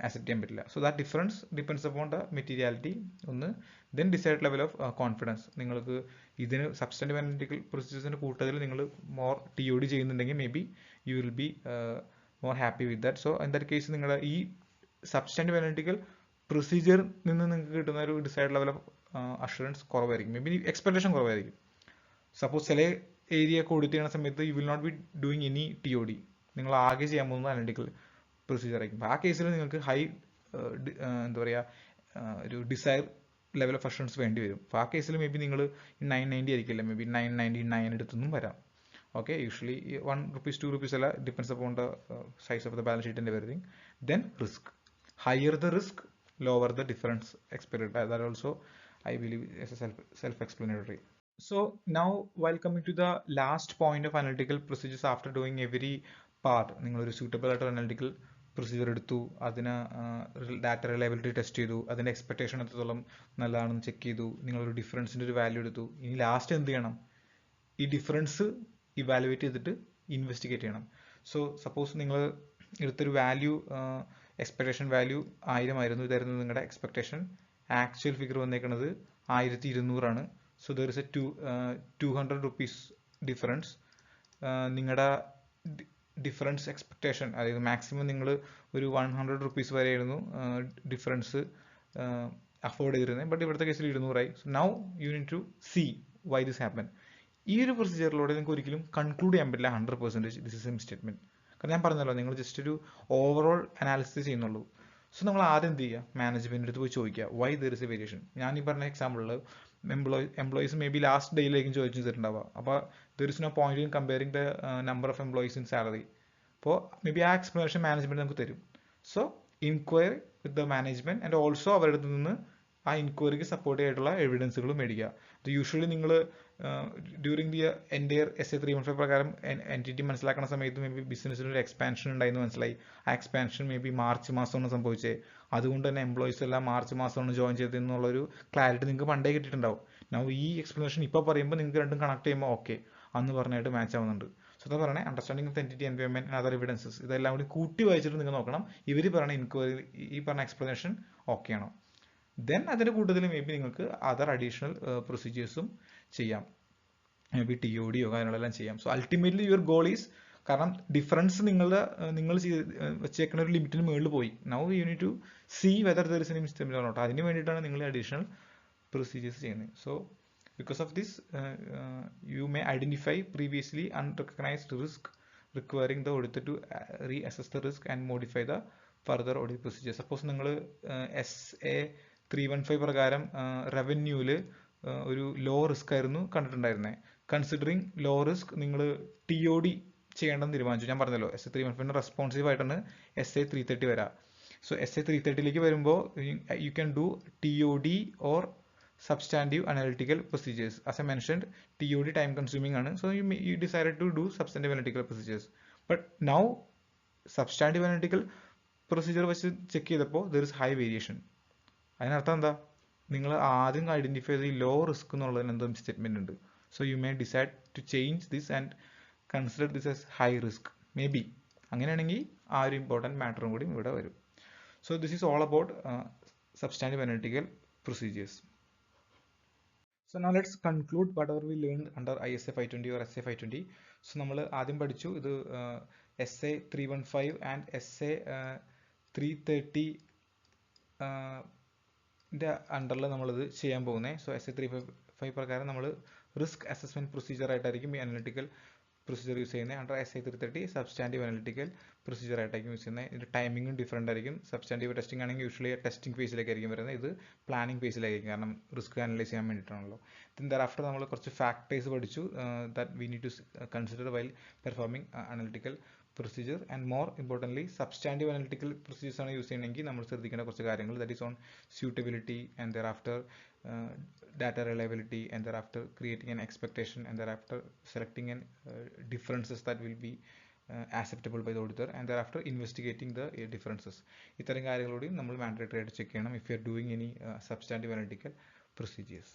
ആക്സെപ്റ്റ് ചെയ്യാൻ പറ്റില്ല. So that difference depends upon the materiality ഒന്ന്. Then desired level of confidence. നിങ്ങൾക്ക് ഇതിന് സബ്സ്റ്റാൻറ്റീവ് അനലിറ്റിക്കൽ പ്രൊസീജിയേഴ്സിൻ്റെ കൂട്ടത്തിൽ നിങ്ങൾ മോർ TOD ചെയ്യുന്നുണ്ടെങ്കിൽ maybe you will be more happy with that. So in that case നിങ്ങളുടെ ഈ സബ്സ്റ്റാൻറ്റീവ് അനലിറ്റിക്കൽ പ്രൊസീജിയർ നിന്ന് നിങ്ങൾക്ക് കിട്ടുന്ന ഒരു ഡിസൈഡ് ലെവൽ ഓഫ് അഷുറൻസ് കുറവായിരിക്കും, മേ ബി എക്സ്പെക്ടേഷൻ കുറവായിരിക്കും. സപ്പോസ് ചില ഏരിയ ഓഡിറ്റ് ചെയ്യുന്ന സമയത്ത് you will not be doing any TOD, നിങ്ങൾ ആകെ ചെയ്യാൻ പോകുന്ന അനലിറ്റിക്കൽ പ്രൊസീജിയർ ആയിരിക്കും. ആ കേസിൽ നിങ്ങൾക്ക് ഹൈ എന്താ പറയുക ഒരു ഡിസൈർ ലെവൽ ഓഫ് അഷുറൻസ് വേണ്ടി വരും. അപ്പോൾ ആ കേസിൽ മേ ബി നിങ്ങൾ 990 ആയിരിക്കില്ല, മേ ബി 999 എടുത്തൊന്നും വരാം. ഓക്കെ, യൂഷ്വലി 1 rupees 2 rupees അല്ല, depends upon the size of the balance sheet and everything. Then risk. Higher the risk, lower the difference expected. That also I believe is a self-explanatory. So now while coming to the last point of analytical procedures, after doing every part, നിങ്ങളൊരു suitable ആയിട്ട് analytical procedure എടുത്തു, അതിന് data reliability test ചെയ്തു, അതിന്റെ expectation എത്രത്തോളം നല്ലതാണെന്ന് check ചെയ്തു, നിങ്ങളൊരു ഡിഫറൻസിന്റെ ഒരു വാല്യൂ എടുത്തു, ഇനി ലാസ്റ്റ് എന്ത് ചെയ്യണം? ഈ ഡിഫറൻസ് ഇവാലുവേറ്റ് ചെയ്തിട്ട് ഇൻവെസ്റ്റിഗേറ്റ് ചെയ്യണം. സോ സപ്പോസ് നിങ്ങൾ എടുത്തൊരു വാല്യൂ, എക്സ്പെക്ടേഷൻ വാല്യൂ 1000 ആയിരുന്നു, ഇതായിരുന്നു നിങ്ങളുടെ എക്സ്പെക്ടേഷൻ, ആക്ച്വൽ ഫിഗർ വന്നേക്കുന്നത് 1200 so there is A 200 rupees difference. നിങ്ങളുടെ ഡിഫറൻസ് എക്സ്പെക്ടേഷൻ, അതായത് മാക്സിമം നിങ്ങൾ ഒരു 100 റുപ്പീസ് വരെയായിരുന്നു ഡിഫറൻസ് അഫോർഡ് ചെയ്തിരുന്നത്, ബട്ട് ഇവിടുത്തെ കേസിൽ 200 ആയി. So now you need to see why this happen. ഈ ഒരു പ്രൊസീജിയറിലൂടെ നിങ്ങൾക്ക് ഒരിക്കലും കൺക്ലൂഡ് ചെയ്യാൻ പറ്റില്ല 100% ദിസ് ഇസ് എ മിസ്റ്റേറ്റ്മെന്റ്. കാരണം ഞാൻ പറഞ്ഞല്ലോ, നിങ്ങൾ ജസ്റ്റ് ഒരു ഓവറോൾ അനാലിസിസ് ചെയ്യുന്നുള്ളൂ. സോ നമ്മൾ ആദ്യം എന്ത് ചെയ്യുക? മാനേജ്മെന്റിന്റെ അടുത്ത് പോയി ചോദിക്കുക why there is a variation. ഞാൻ ഈ പറഞ്ഞ എക്സാമ്പിളിൽ എംപ്ലോയീസ് മേ ബി ലാസ്റ്റ് ഡേയിലേക്കും ചോദിച്ചു തരുന്നുണ്ടാവുക. അപ്പോൾ there is no point in comparing the number of employees in salary. അപ്പോൾ മേ ബി ആ എക്സ്പ്ലനേഷൻ മാനേജ്മെന്റ് നമുക്ക് തരും. So inquiry with the management and also അവരുടെ അടുത്ത് നിന്ന് ആ ഇൻക്വയറിക്ക് സപ്പോർട്ട് ആയിട്ടുള്ള എവിഡൻസുകൾ മേടിക്കുക. അത് യൂഷ്വലി നിങ്ങൾ ഡ്യൂറിംഗ് ദി എൻറ്റയർ SA-315 പ്രകാരം എൻറ്റിറ്റി മനസ്സിലാക്കുന്ന സമയത്ത് മേ ബി ബിസിനസ്സിന് ഒരു എക്സ്പാൻഷൻ ഉണ്ടായിരുന്നു മനസ്സിലായി. ആ എക്സ്പാൻഷൻ മേ ബി മാർച്ച് മാസമാണ് സംഭവിച്ചത്, അതുകൊണ്ട് തന്നെ എംപ്ലോയീസ് എല്ലാം മാർച്ച് മാസമാണ് ജോയിൻ ചെയ്തതെന്നുള്ളൊരു ക്ലാരിറ്റി നിങ്ങൾക്ക് പണ്ടേ കിട്ടിയിട്ടുണ്ടാവും. നമ്മൾ ഈ എക്സ്പ്ലനേഷൻ ഇപ്പോൾ പറയുമ്പോൾ നിങ്ങൾക്ക് രണ്ടും കണക്ട് ചെയ്യുമ്പോൾ ഓക്കെ അന്ന് പറഞ്ഞായിട്ട് മാച്ച് ആവുന്നുണ്ട്. സോ അതാ പറയണേ, understanding of entity, environment and other evidences, ഇതെല്ലാം കൂടി കൂട്ടി വായിച്ചിട്ട് നിങ്ങൾ നോക്കണം ഇവർ പറയുന്ന ഇൻക്വയറി, ഈ പറഞ്ഞ എക്സ്പ്ലനേഷൻ ഓക്കെ ആണോ. ദെൻ അതിൻ്റെ കൂട്ടത്തിൽ മേ ബി നിങ്ങൾക്ക് അതർ അഡീഷണൽ പ്രൊസീജിയേഴ്സും ചെയ്യാം, മേ ബി TODയോ കാര്യങ്ങളെല്ലാം ചെയ്യാം. So ultimately your goal is, കാരണം ഡിഫറൻസ് നിങ്ങൾ വെച്ചേക്കുന്ന ഒരു ലിമിറ്റിന് മുകളിൽ പോയി. Now you need to see whether there is any mistake or not. അതിന് വേണ്ടിയിട്ടാണ് നിങ്ങൾ അഡീഷണൽ പ്രൊസീജിയേഴ്സ് ചെയ്യുന്നത്. So because of this you may identify previously unrecognized risk requiring the auditor to reassess the risk and modify the further audit procedure. Suppose നിങ്ങൾ SA-315 പ്രകാരം റവന്യൂവിൽ ഒരു low risk ആയിരുന്നു കണ്ടിട്ടുണ്ടായിരുന്നത്. Considering low risk നിങ്ങൾ TOD ചെയ്യേണ്ടെന്ന് തീരുമാനിച്ചു. ഞാൻ പറഞ്ഞല്ലോ SA-315 responsive ആയിട്ടാണ് SA-330 വരാം. സോ SA-330ലേക്ക് വരുമ്പോൾ you can do TOD or substantive analytical procedures. As I mentioned, TOD time consuming ആണ്. So you decided to do substantive analytical procedures. But now substantive analytical procedure വെച്ച് check ചെയ്തപ്പോൾ there is high variation. അതിനർത്ഥം എന്താ? നിങ്ങൾ ആദ്യം identify ചെയ്ത ഈ low risk എന്നുള്ളതിന് എന്തോ സ്റ്റേറ്റ്മെന്റ് ഉണ്ട്. So you may decide to change this and consider this as high risk. Maybe അങ്ങനെയാണെങ്കിൽ ആ ഒരു ഇമ്പോർട്ടൻറ്റ് മാറ്ററും കൂടി ഇവിടെ വരും. So this is all about substantive analytical procedures. So now let's conclude whatever we learned under ISA 520 or SA 520. So നമ്മൾ ആദ്യം പഠിച്ചു ഇത് SA-315 and SA-330 അണ്ടറിൽ നമ്മളിത് ചെയ്യാൻ പോകുന്നത്. സോ SA-315 പ്രകാരം നമ്മൾ റിസ്ക് അസസ്മെന്റ് പ്രൊസീജിയർ ആയിട്ടായിരിക്കും ഈ അനലിറ്റിക്കൽ പ്രൊസീജിയർ യൂസ് ചെയ്യുന്നത്. Under SA-330 substantive analytical procedure ആയിട്ടായിരിക്കും യൂസ് ചെയ്യുന്നത്. ഇതിന്റെ ടൈമിങ്ങും ഡിഫറെന്റ് ആയിരിക്കും. സബ്സ്റ്റാൻറ്റീവ് ടെസ്റ്റിംഗ് ആണെങ്കിൽ യൂഷ്വലി ടെസ്റ്റിംഗ് ഫേസിലേക്കായിരിക്കും വരുന്നത്, ഇത് പ്ലാനിംഗ് ഫേസിലായിരിക്കും, കാരണം റിസ്ക് അനലൈസ് ചെയ്യാൻ വേണ്ടിയിട്ടാണല്ലോ. ദെൻ നമ്മൾ കുറച്ച് ഫാക്ടേഴ്സ് പഠിച്ചു that we need to consider while performing analytical procedure. And more importantly substantive analytical procedures ആണ് യൂസ് ചെയ്യണമെങ്കിൽ നമ്മൾ ശ്രദ്ധിക്കേണ്ട കുറച്ച് കാര്യങ്ങൾ, that is on suitability and thereafter data reliability, and thereafter creating an expectation, and thereafter selecting an differences that will be acceptable by the auditor, and thereafter investigating the differences. ഇത്തരം കാര്യങ്ങളോട് നമ്മൾ mandatory ആയിട്ട് check ചെയ്യണം if you are doing any substantive analytical procedures.